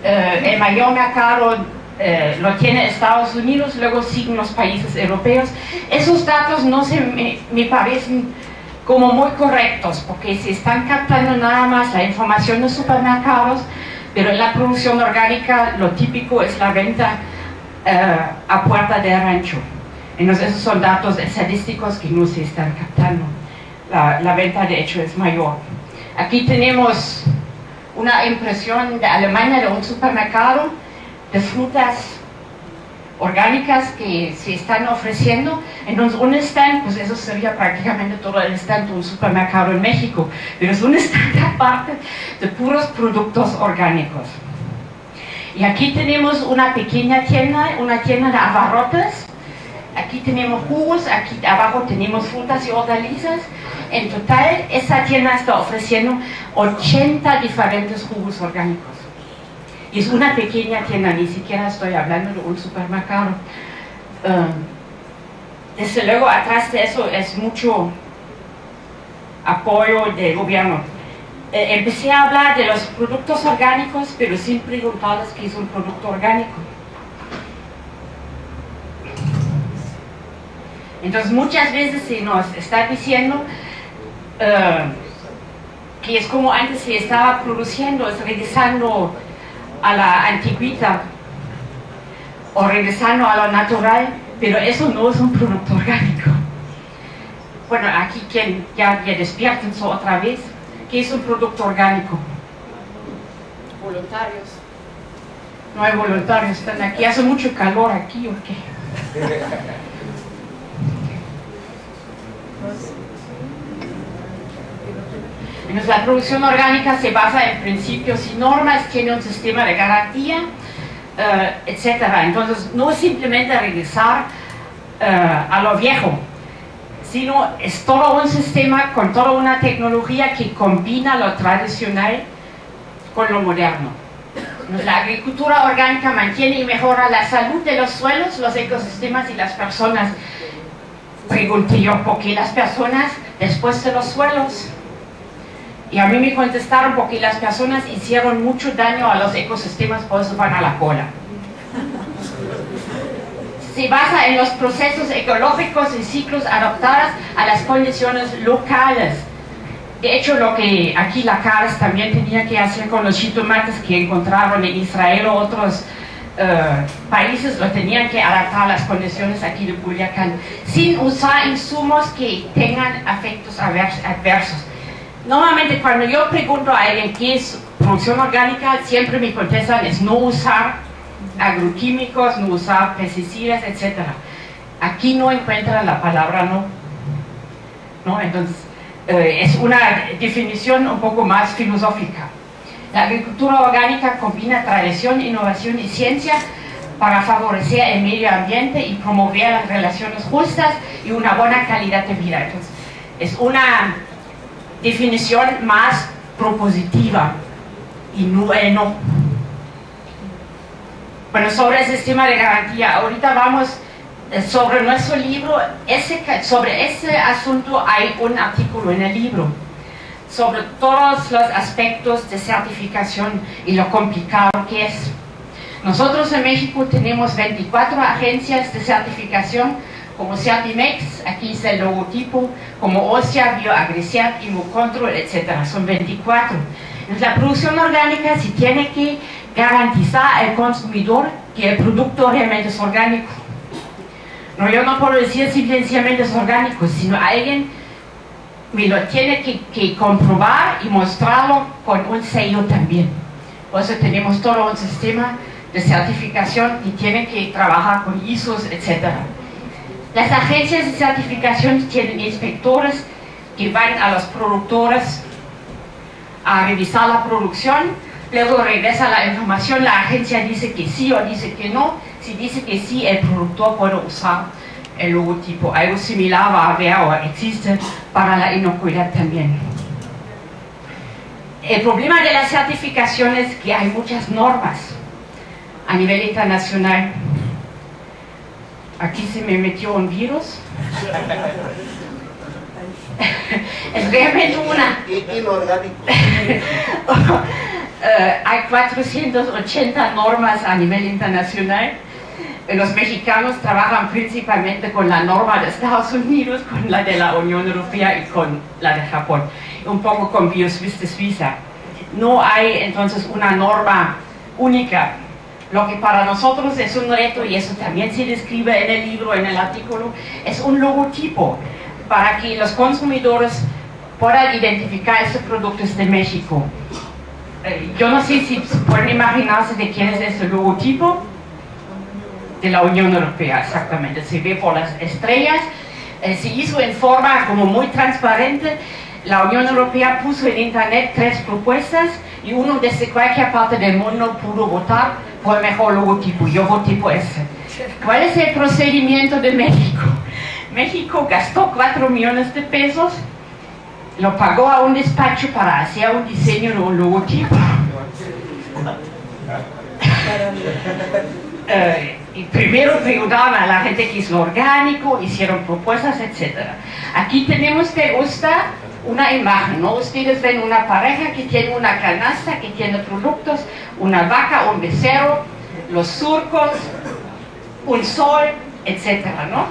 el mayor mercado lo tiene Estados Unidos, luego siguen los países europeos. Esos datos no me parecen como muy correctos, porque se están captando nada más la información de supermercados, pero en la producción orgánica lo típico es la venta a puerta de rancho. Entonces esos son datos estadísticos que no se están captando. La venta de hecho es mayor. Aquí tenemos una impresión de Alemania, de un supermercado de frutas orgánicas que se están ofreciendo. Entonces un stand, pues eso sería prácticamente todo el stand de un supermercado en México, pero es un stand aparte de puros productos orgánicos. Y aquí tenemos una pequeña tienda, una tienda de abarrotes. Aquí tenemos jugos, aquí abajo tenemos frutas y hortalizas. En total, esta tienda está ofreciendo 80 diferentes jugos orgánicos. Y es una pequeña tienda, ni siquiera estoy hablando de un supermercado. Desde luego, atrás de eso es mucho apoyo del gobierno. Empecé a hablar de los productos orgánicos, pero sin preguntarles qué es un producto orgánico. Entonces muchas veces se nos está diciendo que es como antes se estaba produciendo, es regresando a la antigüedad o regresando a lo natural, pero eso no es un producto orgánico. Bueno, aquí quien ya despiértense otra vez. ¿Qué es un producto orgánico? Voluntarios. No hay voluntarios, están aquí. Hace mucho calor aquí, ¿o qué? Entonces, la producción orgánica se basa en principios y normas, tiene un sistema de garantía, etc. Entonces, no es simplemente regresar a lo viejo, sino es todo un sistema con toda una tecnología que combina lo tradicional con lo moderno. La agricultura orgánica mantiene y mejora la salud de los suelos, los ecosistemas y las personas. Pregunté yo, ¿por qué las personas después de los suelos? Y a mí me contestaron, porque las personas hicieron mucho daño a los ecosistemas, por eso van a la cola. Se basa en los procesos ecológicos y ciclos adaptados a las condiciones locales. De hecho, lo que aquí la CARES también tenía que hacer con los jitomates que encontraron en Israel o otros países, lo tenían que adaptar a las condiciones aquí de Culiacán, sin usar insumos que tengan efectos adversos. Normalmente cuando yo pregunto a alguien qué es producción orgánica, siempre me contestan es no usar agroquímicos, no usar pesticidas, etc. Aquí no encuentran la palabra no. Entonces es una definición un poco más filosófica. La agricultura orgánica combina tradición, innovación y ciencia para favorecer el medio ambiente y promover las relaciones justas y una buena calidad de vida. Entonces es una definición más propositiva y no. Bueno, sobre el sistema de garantía, ahorita vamos sobre nuestro libro, sobre ese asunto hay un artículo en el libro, sobre todos los aspectos de certificación y lo complicado que es. Nosotros en México tenemos 24 agencias de certificación, como Certimex, aquí es el logotipo, como OSIA, BioAgresiat, Inmocontrol, etc. Son 24. Entonces, la producción orgánica se tiene que garantizar al consumidor que el producto realmente es orgánico. No, yo no puedo decir simplemente es orgánico, sino alguien me lo tiene que comprobar y mostrarlo con un sello también. Por eso tenemos todo un sistema de certificación y tienen que trabajar con ISOs, etc. Las agencias de certificación tienen inspectores que van a los productores a revisar la producción, luego regresa la información, la agencia dice que sí o dice que no. Si dice que sí, el productor puede usar el logotipo. Algo similar va a haber o existe para la inocuidad también. El problema de la certificación es que hay muchas normas a nivel internacional. Aquí se me metió un virus. Es realmente una... Inorgánico. Hay 480 normas a nivel internacional. Los mexicanos trabajan principalmente con la norma de Estados Unidos, con la de la Unión Europea y con la de Japón, un poco con Bioswiss de Suiza. No hay entonces una norma única. Lo que para nosotros es un reto, y eso también se describe en el libro, en el artículo, es un logotipo para que los consumidores puedan identificar este producto es de México. Yo no sé si pueden imaginarse de quién es ese logotipo. De la Unión Europea, exactamente. Se ve por las estrellas. Se hizo en forma como muy transparente. La Unión Europea puso en internet 3 propuestas y uno desde cualquier parte del mundo pudo votar por el mejor logotipo. Yo voté por ese. ¿Cuál es el procedimiento de México? México gastó 4 millones de pesos, lo pagó a un despacho para hacer un diseño de un logotipo. Y primero preguntaban a la gente qué es lo orgánico, hicieron propuestas, etc. Aquí tenemos que gusta una imagen, ¿no? Ustedes ven una pareja que tiene una canasta, que tiene productos, una vaca, un becerro, los surcos, un sol, etc., ¿no?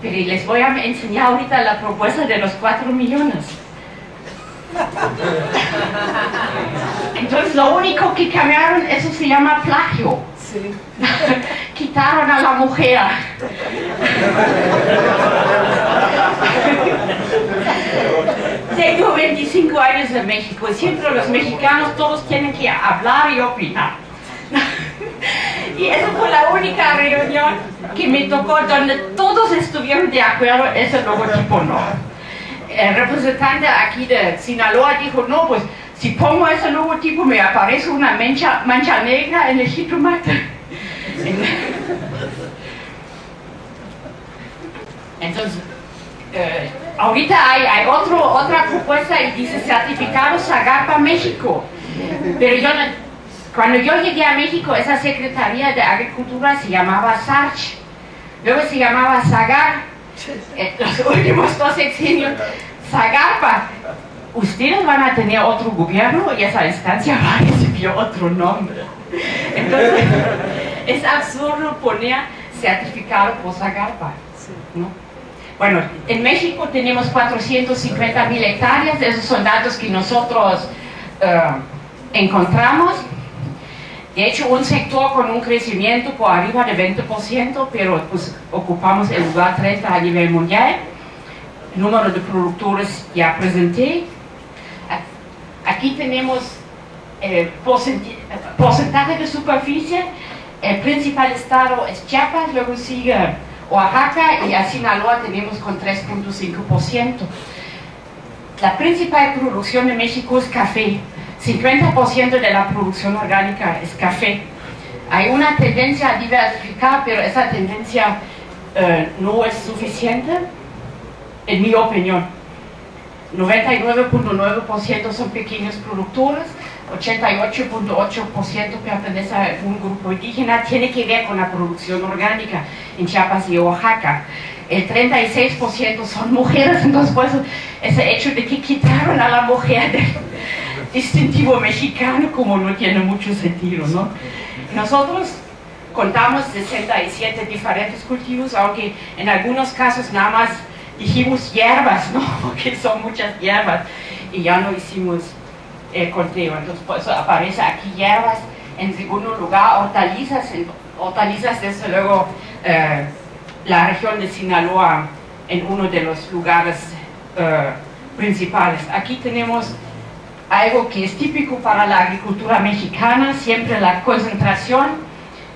Pero les voy a enseñar ahorita la propuesta de los 4 millones. Entonces lo único que cambiaron, eso se llama plagio. Sí. Quitaron a la mujer. Tengo 25 años en México y siempre los mexicanos todos tienen que hablar y opinar. Y esa fue la única reunión que me tocó donde todos estuvieron de acuerdo, ese logotipo no. El representante aquí de Sinaloa dijo, no, pues si pongo ese logotipo me aparece una mancha negra en el jitomate. Entonces, ahorita hay otra propuesta y dice certificado Zagarpa México. Pero cuando yo llegué a México, esa Secretaría de Agricultura se llamaba SARCH, luego se llamaba Zagar. Los últimos 2 sexenios, Zagarpa. Ustedes van a tener otro gobierno y esa instancia va a recibir otro nombre. Entonces, es absurdo poner certificado por Zagarpa, ¿no? Bueno, en México tenemos 450,000 hectáreas, esos son datos que nosotros encontramos. De hecho, un sector con un crecimiento por arriba de 20%, pero pues ocupamos el lugar 30 a nivel mundial. El número de productores ya presenté. Aquí tenemos el porcentaje de superficie. El principal estado es Chiapas, luego sigue Oaxaca y a Sinaloa tenemos con 3.5%. La principal producción de México es café. 50% de la producción orgánica es café. Hay una tendencia a diversificar, pero esa tendencia no es suficiente, en mi opinión. 99.9% son pequeños productores, 88.8% pertenece a un grupo indígena, tiene que ver con la producción orgánica en Chiapas y Oaxaca. El 36% son mujeres, entonces pues, ese hecho de que quitaron a la mujer del distintivo mexicano como no tiene mucho sentido, ¿no? Nosotros contamos 67 diferentes cultivos, aunque en algunos casos nada más dijimos hierbas, ¿no? Porque son muchas hierbas y ya no hicimos el conteo. Entonces por eso aparece aquí hierbas, en segundo lugar hortalizas desde luego la región de Sinaloa en uno de los lugares principales. Aquí tenemos algo que es típico para la agricultura mexicana, siempre la concentración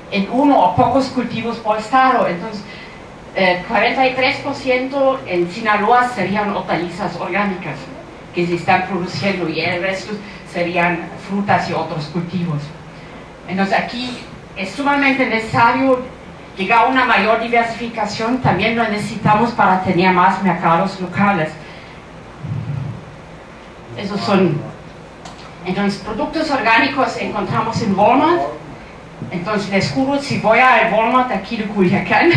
en uno o pocos cultivos por estado. Entonces 43% en Sinaloa serían hortalizas orgánicas, que se están produciendo y el resto serían frutas y otros cultivos. Entonces aquí es sumamente necesario llegar a una mayor diversificación, también lo necesitamos para tener más mercados locales. Esos son, entonces, productos orgánicos encontramos en Walmart. Entonces les juro, si voy al Walmart aquí de Culiacán,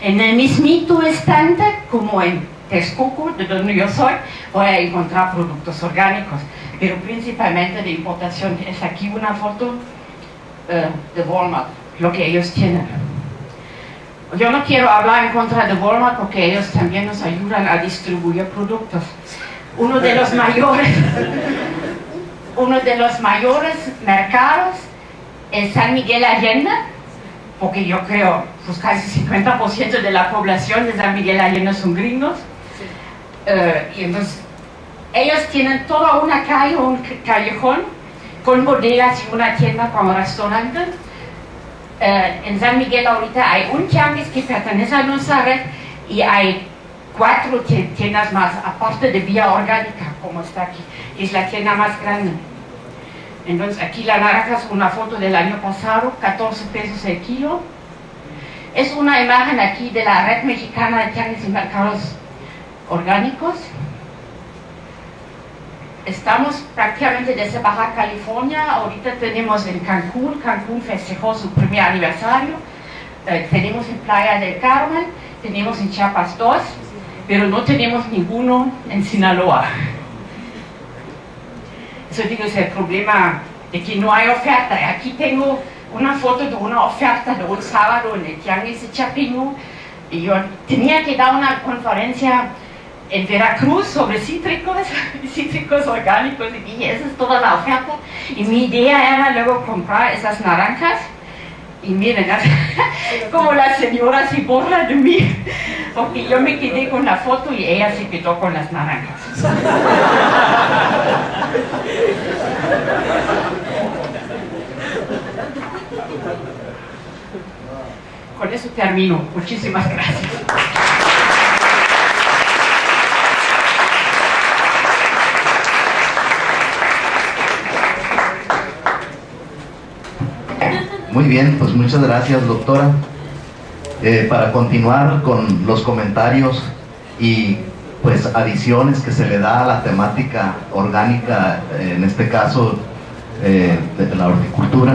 en el mismito estante, como en Texcoco, de donde yo soy, voy a encontrar productos orgánicos, pero principalmente de importación. Es aquí una foto de Walmart, lo que ellos tienen. Yo no quiero hablar en contra de Walmart porque ellos también nos ayudan a distribuir productos. Uno de los mayores mercados es San Miguel Allende, porque yo creo pues casi 50% de la población de San Miguel Allende son gringos. Y entonces ellos tienen toda una calle, un callejón con bodegas y una tienda con restaurante. En San Miguel ahorita hay un tianguis que pertenece a nuestra red y hay 4 tiendas más, aparte de Vía Orgánica, como está aquí, es la tienda más grande. Entonces aquí la naranja es una foto del año pasado, 14 pesos el kilo. Es una imagen aquí de la red mexicana de tianguis y mercados orgánicos. Estamos prácticamente desde Baja California, ahorita tenemos en Cancún, Cancún festejó su primer aniversario, tenemos en Playa del Carmen, tenemos en Chiapas 2, pero no tenemos ninguno en Sinaloa. Eso digo, es el problema de que no hay oferta. Aquí tengo una foto de una oferta de un sábado en el tianguis de Chapingo, y yo tenía que dar una conferencia en Veracruz sobre cítricos orgánicos, y dije, esa es toda la oferta, y mi idea era luego comprar esas naranjas, y miren, como la señora se burla de mí, porque yo me quedé con la foto y ella se quedó con las naranjas. Con eso termino. Muchísimas gracias. Muy bien, pues muchas gracias, doctora. Para continuar con los comentarios y pues adiciones que se le da a la temática orgánica, en este caso de la horticultura,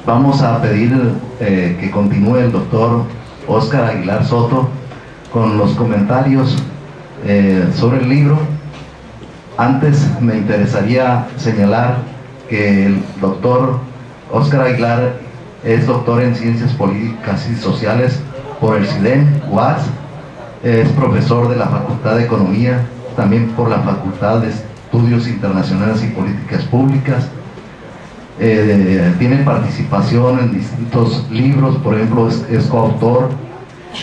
vamos a pedir que continúe el doctor Óscar Aguilar Soto con los comentarios sobre el libro. Antes me interesaría señalar que el doctor Óscar Aguilar es doctor en Ciencias Políticas y Sociales por el CIDEN, UAS, es profesor de la Facultad de Economía, también por la Facultad de Estudios Internacionales y Políticas Públicas. Tiene participación en distintos libros, por ejemplo es coautor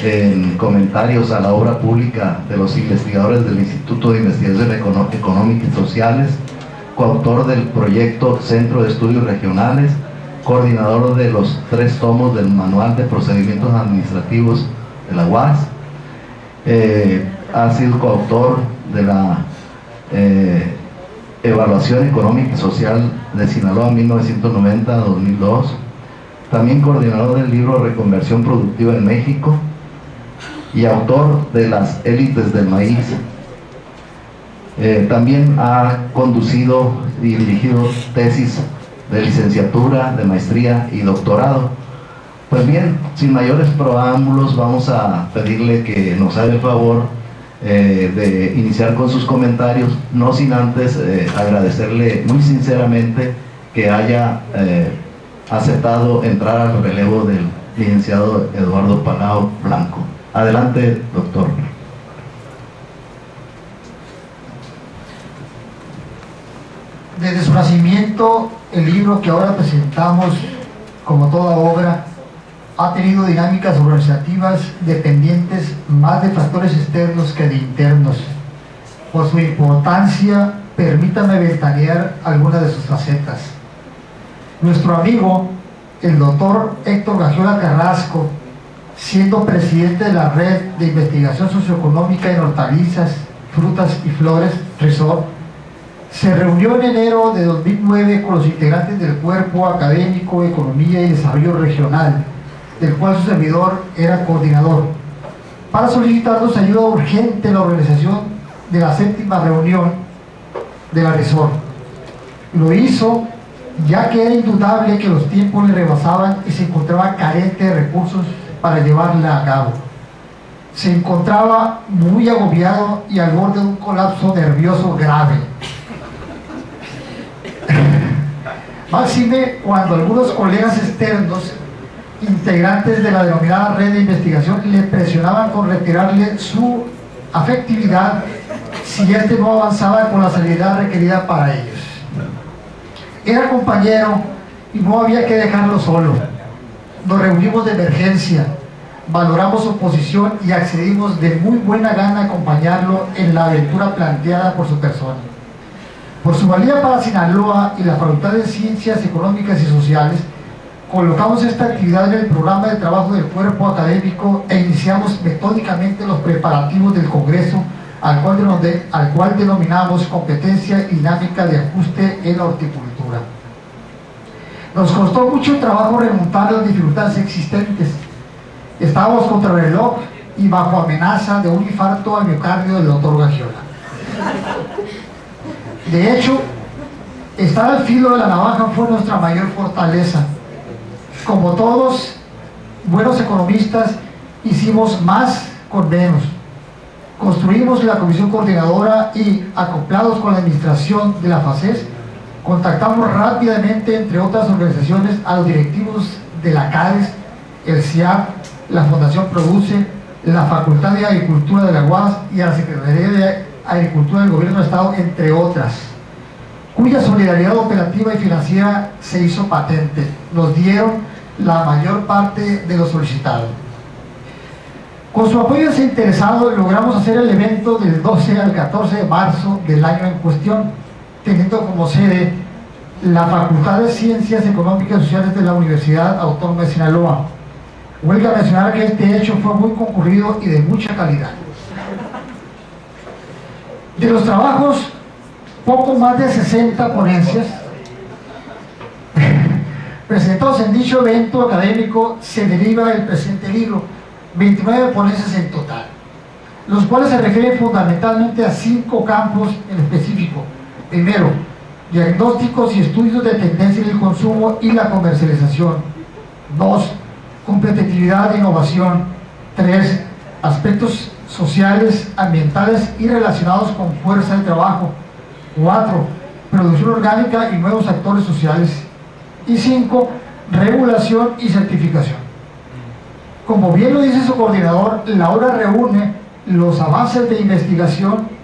en comentarios a la obra pública de los investigadores del Instituto de Investigaciones Económicas y Sociales, coautor del proyecto Centro de Estudios Regionales, coordinador de los 3 tomos del Manual de Procedimientos Administrativos de la UAS, ha sido coautor de la Evaluación Económica y Social de Sinaloa 1990-2002, también coordinador del libro Reconversión Productiva en México y autor de Las Élites del Maíz. También ha conducido y dirigido tesis de licenciatura, de maestría y doctorado. Pues bien, sin mayores preámbulos, vamos a pedirle que nos haga el favor de iniciar con sus comentarios, no sin antes agradecerle muy sinceramente que haya aceptado entrar al relevo del licenciado Eduardo Palau Blanco. Adelante, doctor. Desde su nacimiento, el libro que ahora presentamos, como toda obra, ha tenido dinámicas organizativas dependientes más de factores externos que de internos. Por su importancia, permítame ventanear algunas de sus facetas. Nuestro amigo, el doctor Héctor Gagiola Carrasco, siendo presidente de la Red de Investigación Socioeconómica en Hortalizas, Frutas y Flores Resort, se reunió en enero de 2009 con los integrantes del Cuerpo Académico, Economía y Desarrollo Regional, del cual su servidor era coordinador, para solicitarnos ayuda urgente en la organización de la 7ª reunión de la Resort. Lo hizo ya que era indudable que los tiempos le rebasaban y se encontraba carente de recursos para llevarla a cabo. Se encontraba muy agobiado y al borde de un colapso nervioso grave. Máxime cuando algunos colegas externos, integrantes de la denominada red de investigación, le presionaban con retirarle su afectividad si éste no avanzaba con la seriedad requerida para ellos. Era compañero y no había que dejarlo solo. Nos reunimos de emergencia, valoramos su posición y accedimos de muy buena gana a acompañarlo en la aventura planteada por su persona. Por su valía para Sinaloa y la Facultad de Ciencias Económicas y Sociales, colocamos esta actividad en el programa de trabajo del cuerpo académico e iniciamos metódicamente los preparativos del Congreso, al cual denominamos competencia y dinámica de ajuste en la horticultura. Nos costó mucho trabajo remontar las dificultades existentes. Estábamos contra el reloj y bajo amenaza de un infarto al miocardio del doctor Gagiola. De hecho, estar al filo de la navaja fue nuestra mayor fortaleza. Como todos buenos economistas, hicimos más con menos. Construimos la comisión coordinadora y, acoplados con la administración de la FACES, contactamos rápidamente, entre otras organizaciones, a los directivos de la CADES, el CIAP, la Fundación Produce, la Facultad de Agricultura de la UAS y a la Secretaría de Agricultura del Gobierno del Estado, entre otras, cuya solidaridad operativa y financiera se hizo patente. Nos dieron la mayor parte de lo solicitado. Con su apoyo desinteresado logramos hacer el evento del 12 al 14 de marzo del año en cuestión, teniendo como sede la Facultad de Ciencias Económicas y Sociales de la Universidad Autónoma de Sinaloa. Huelga mencionar que este hecho fue muy concurrido y de mucha calidad. De los trabajos, poco más de 60 ponencias presentados en dicho evento académico se deriva el presente libro, 29 ponencias en total, los cuales se refieren fundamentalmente a 5 campos en específico. Primero, diagnósticos y estudios de tendencia en el consumo y la comercialización. 2, competitividad e innovación. 3, aspectos sociales, ambientales y relacionados con fuerza de trabajo. 4, producción orgánica y nuevos actores sociales. Y 5, regulación y certificación. Como bien lo dice su coordinador, la obra reúne los avances de investigación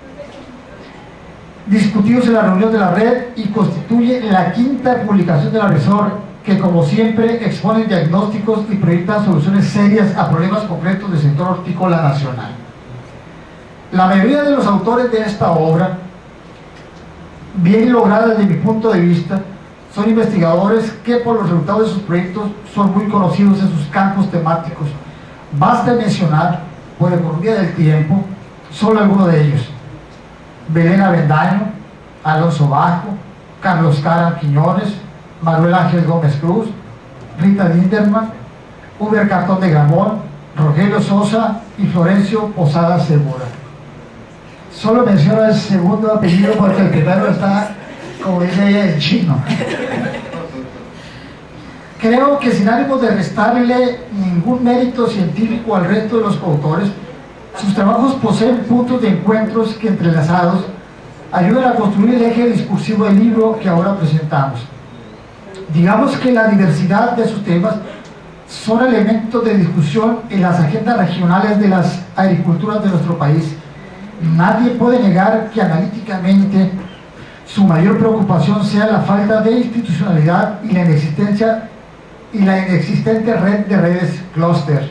discutidos en la reunión de la red y constituye la 5ª publicación de la Resort, que como siempre exponen diagnósticos y proyectan soluciones serias a problemas concretos del sector hortícola nacional. La mayoría de los autores de esta obra, bien lograda desde mi punto de vista, son investigadores que por los resultados de sus proyectos son muy conocidos en sus campos temáticos. Basta mencionar, por economía del tiempo, solo algunos de ellos: Belén Avendaño, Alonso Bajo, Carlos Cara Quiñones, Manuel Ángel Gómez Cruz, Rita Linderman, Uber Cartón de Gramón, Rogelio Sosa y Florencio Posada Segura. Solo menciono el segundo apellido porque el primero está, como dice ella, en chino. Creo que sin ánimo de restarle ningún mérito científico al resto de los coautores, sus trabajos poseen puntos de encuentros que, entrelazados, ayudan a construir el eje discursivo del libro que ahora presentamos. Digamos que la diversidad de sus temas son elementos de discusión en las agendas regionales de las agriculturas de nuestro país. Nadie puede negar que analíticamente su mayor preocupación sea la falta de institucionalidad y la inexistente red de redes clúster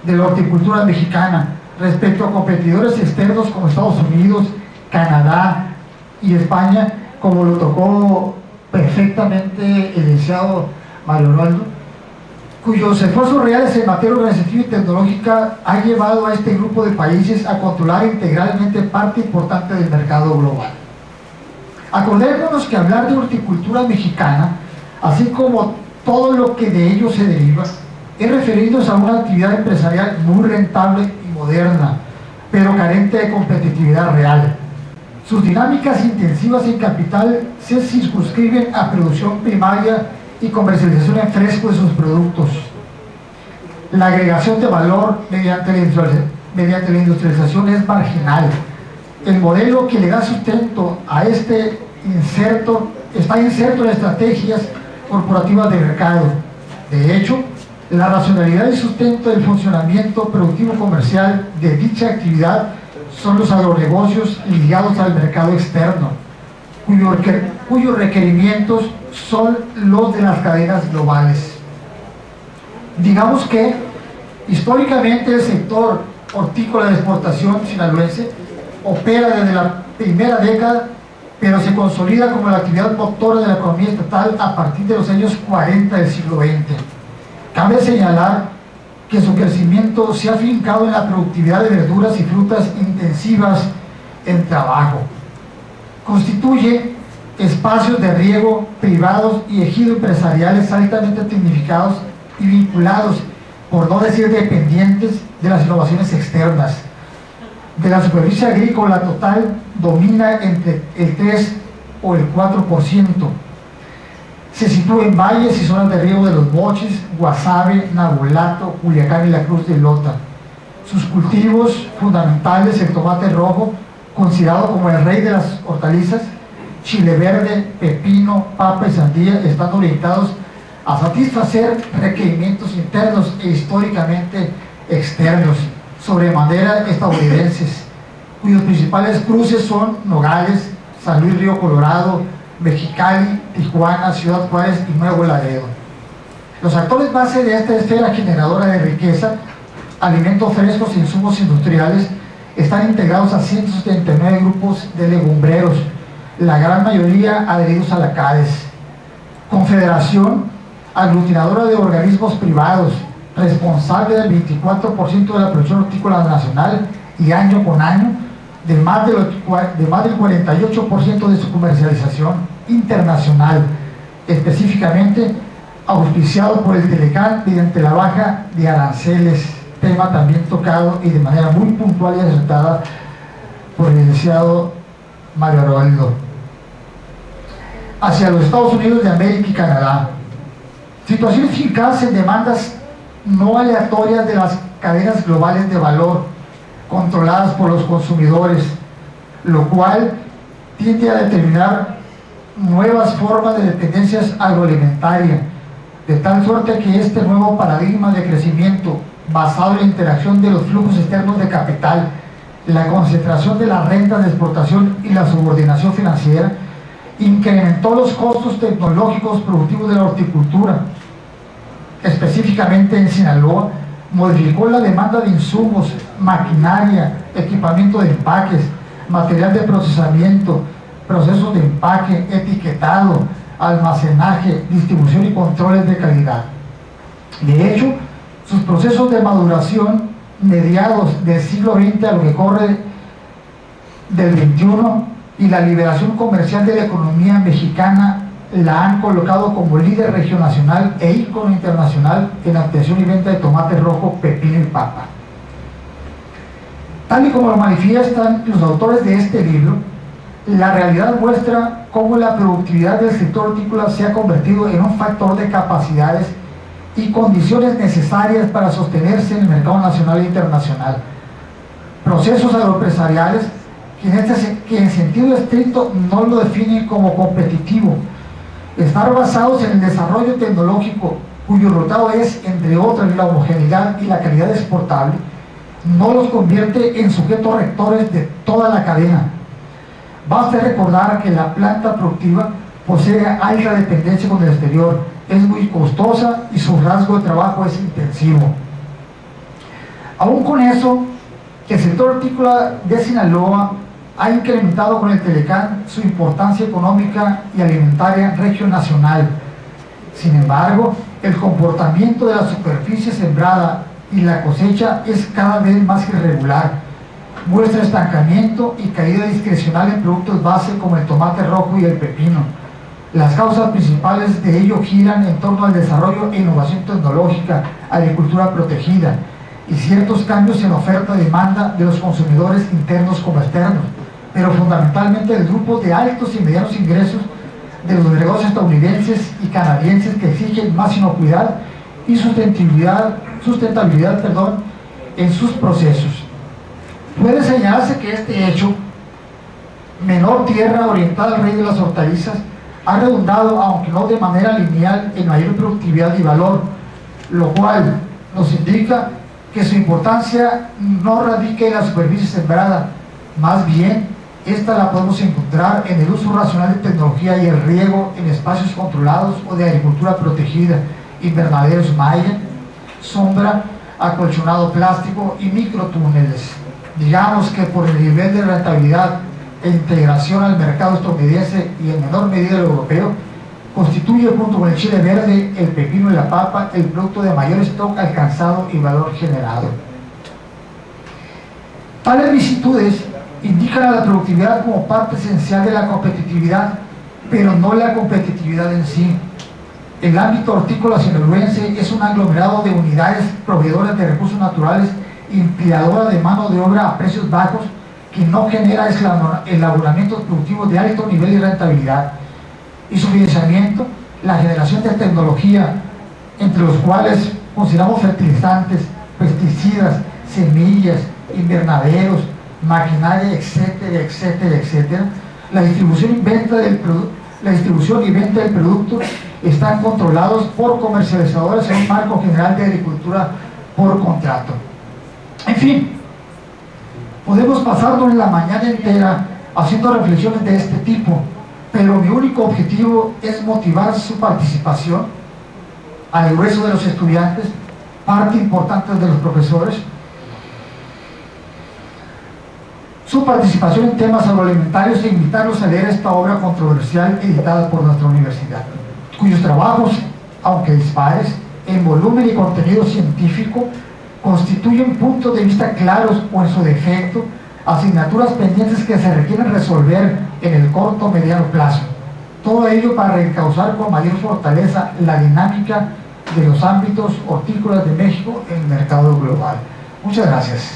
de la horticultura mexicana respecto a competidores externos como Estados Unidos, Canadá y España, como lo tocó perfectamente el licenciado Mario Ronaldo. cuyos esfuerzos reales en materia organizativa y tecnológica han llevado a este grupo de países a controlar integralmente parte importante del mercado global. Acordémonos que hablar de horticultura mexicana, así como todo lo que de ello se deriva, es referirnos a una actividad empresarial muy rentable y moderna, pero carente de competitividad real. Sus dinámicas intensivas en capital se circunscriben a producción primaria y comercialización en fresco de sus productos. La agregación de valor mediante la industrialización es marginal. El modelo que le da sustento a este está inserto en estrategias corporativas de mercado. De hecho, la racionalidad y sustento del funcionamiento productivo comercial de dicha actividad son los agronegocios ligados al mercado externo, cuyos requerimientos son los de las cadenas globales. Digamos que históricamente el sector hortícola de exportación sinaloense opera desde la primera década, pero se consolida como la actividad motora de la economía estatal a partir de los años 40 del siglo XX. Cabe señalar que su crecimiento se ha afincado en la productividad de verduras y frutas intensivas en trabajo. Constituye espacios de riego privados y ejidos empresariales altamente tecnificados y vinculados, por no decir dependientes, de las innovaciones externas. De la superficie agrícola total domina entre el 3 o el 4%. Se sitúa en valles y zonas de riego de Los Mochis, Guasave, Nabolato, Culiacán y la Cruz de Lota. Sus cultivos fundamentales, el tomate rojo, considerado como el rey de las hortalizas, chile verde, pepino, papa y sandía, están orientados a satisfacer requerimientos internos e históricamente externos, sobremanera estadounidenses, cuyos principales cruces son Nogales, San Luis Río Colorado, Mexicali, Tijuana, Ciudad Juárez y Nuevo Laredo. Los actores base de esta esfera generadora de riqueza, alimentos frescos e insumos industriales, están integrados a 179 grupos de legumbreros, la gran mayoría adheridos a la CADES, confederación aglutinadora de organismos privados, responsable del 24% de la producción hortícola nacional y año con año de más del 48% de su comercialización internacional, específicamente auspiciado por el Telecán mediante la baja de aranceles, tema también tocado y de manera muy puntual y acertada por el licenciado Mario Aroldo. Hacia los Estados Unidos de América y Canadá. Situación eficaz en demandas no aleatorias de las cadenas globales de valor controladas por los consumidores, lo cual tiende a determinar nuevas formas de dependencias agroalimentaria, de tal suerte que este nuevo paradigma de crecimiento basado en la interacción de los flujos externos de capital, la concentración de las rentas de exportación y la subordinación financiera, incrementó los costos tecnológicos productivos de la horticultura, específicamente en Sinaloa, modificó la demanda de insumos, maquinaria, equipamiento de empaques, material de procesamiento, procesos de empaque, etiquetado, almacenaje, distribución y controles de calidad. De hecho, sus procesos de maduración mediados del siglo XX a lo que corre del XXI y la liberación comercial de la economía mexicana la han colocado como líder regional e ícono internacional en la obtención y venta de tomate rojo, pepino y papa. Tal y como lo manifiestan los autores de este libro, la realidad muestra cómo la productividad del sector hortícola se ha convertido en un factor de capacidades y condiciones necesarias para sostenerse en el mercado nacional e internacional. Procesos agroempresariales que en sentido estricto no lo definen como competitivo, estar basados en el desarrollo tecnológico cuyo resultado es, entre otras, la homogeneidad y la calidad exportable, no los convierte en sujetos rectores de toda la cadena. Basta recordar que la planta productiva posee alta dependencia con el exterior, es muy costosa y su rasgo de trabajo es intensivo. Aún con eso, el sector hortícola de Sinaloa ha incrementado con el Telecán su importancia económica y alimentaria regional. Sin embargo, El comportamiento de la superficie sembrada y la cosecha es cada vez más irregular. Muestra estancamiento y caída discrecional en productos base como el tomate rojo y el pepino. Las causas principales de ello giran en torno al desarrollo e innovación tecnológica, agricultura protegida y ciertos cambios en oferta-demanda de los consumidores internos como externos, pero fundamentalmente el grupo de altos y medianos ingresos de los negocios estadounidenses y canadienses que exigen más inocuidad y sustentabilidad en sus procesos. Puede señalarse que este hecho, menor tierra orientada al rey de las hortalizas, ha redundado, aunque no de manera lineal, en mayor productividad y valor, lo cual nos indica que su importancia no radica en la superficie sembrada, más bien esta la podemos encontrar en el uso racional de tecnología y el riego en espacios controlados o de agricultura protegida, invernaderos malla, sombra, acolchonado plástico y microtúneles. Digamos que por el nivel de rentabilidad e integración al mercado estadounidense y en menor medida el europeo, constituye junto con el chile verde, el pepino y la papa el producto de mayor stock alcanzado y valor generado. Tales vicitudes indican a la productividad como parte esencial de la competitividad, pero no la competitividad en sí. El ámbito hortícola sinaloense es un aglomerado de unidades proveedoras de recursos naturales y empleadora de mano de obra a precios bajos que no genera elaboramientos productivos de alto nivel y rentabilidad, y su financiamiento, la generación de tecnología, entre los cuales consideramos fertilizantes, pesticidas, semillas, invernaderos, maquinaria, etcétera, etcétera, etcétera. La distribución y venta del producto están controlados por comercializadores en un marco general de agricultura por contrato. En fin, podemos pasarnos la mañana entera haciendo reflexiones de este tipo, pero mi único objetivo es motivar su participación al grueso de los estudiantes, parte importante de los profesores, su participación en temas agroalimentarios e invitarlos a leer esta obra controversial editada por nuestra universidad, cuyos trabajos, aunque dispares en volumen y contenido científico, constituyen puntos de vista claros o en su defecto asignaturas pendientes que se requieren resolver en el corto o mediano plazo. Todo ello para reencauzar con mayor fortaleza la dinámica de los ámbitos hortícolas de México en el mercado global. Muchas gracias.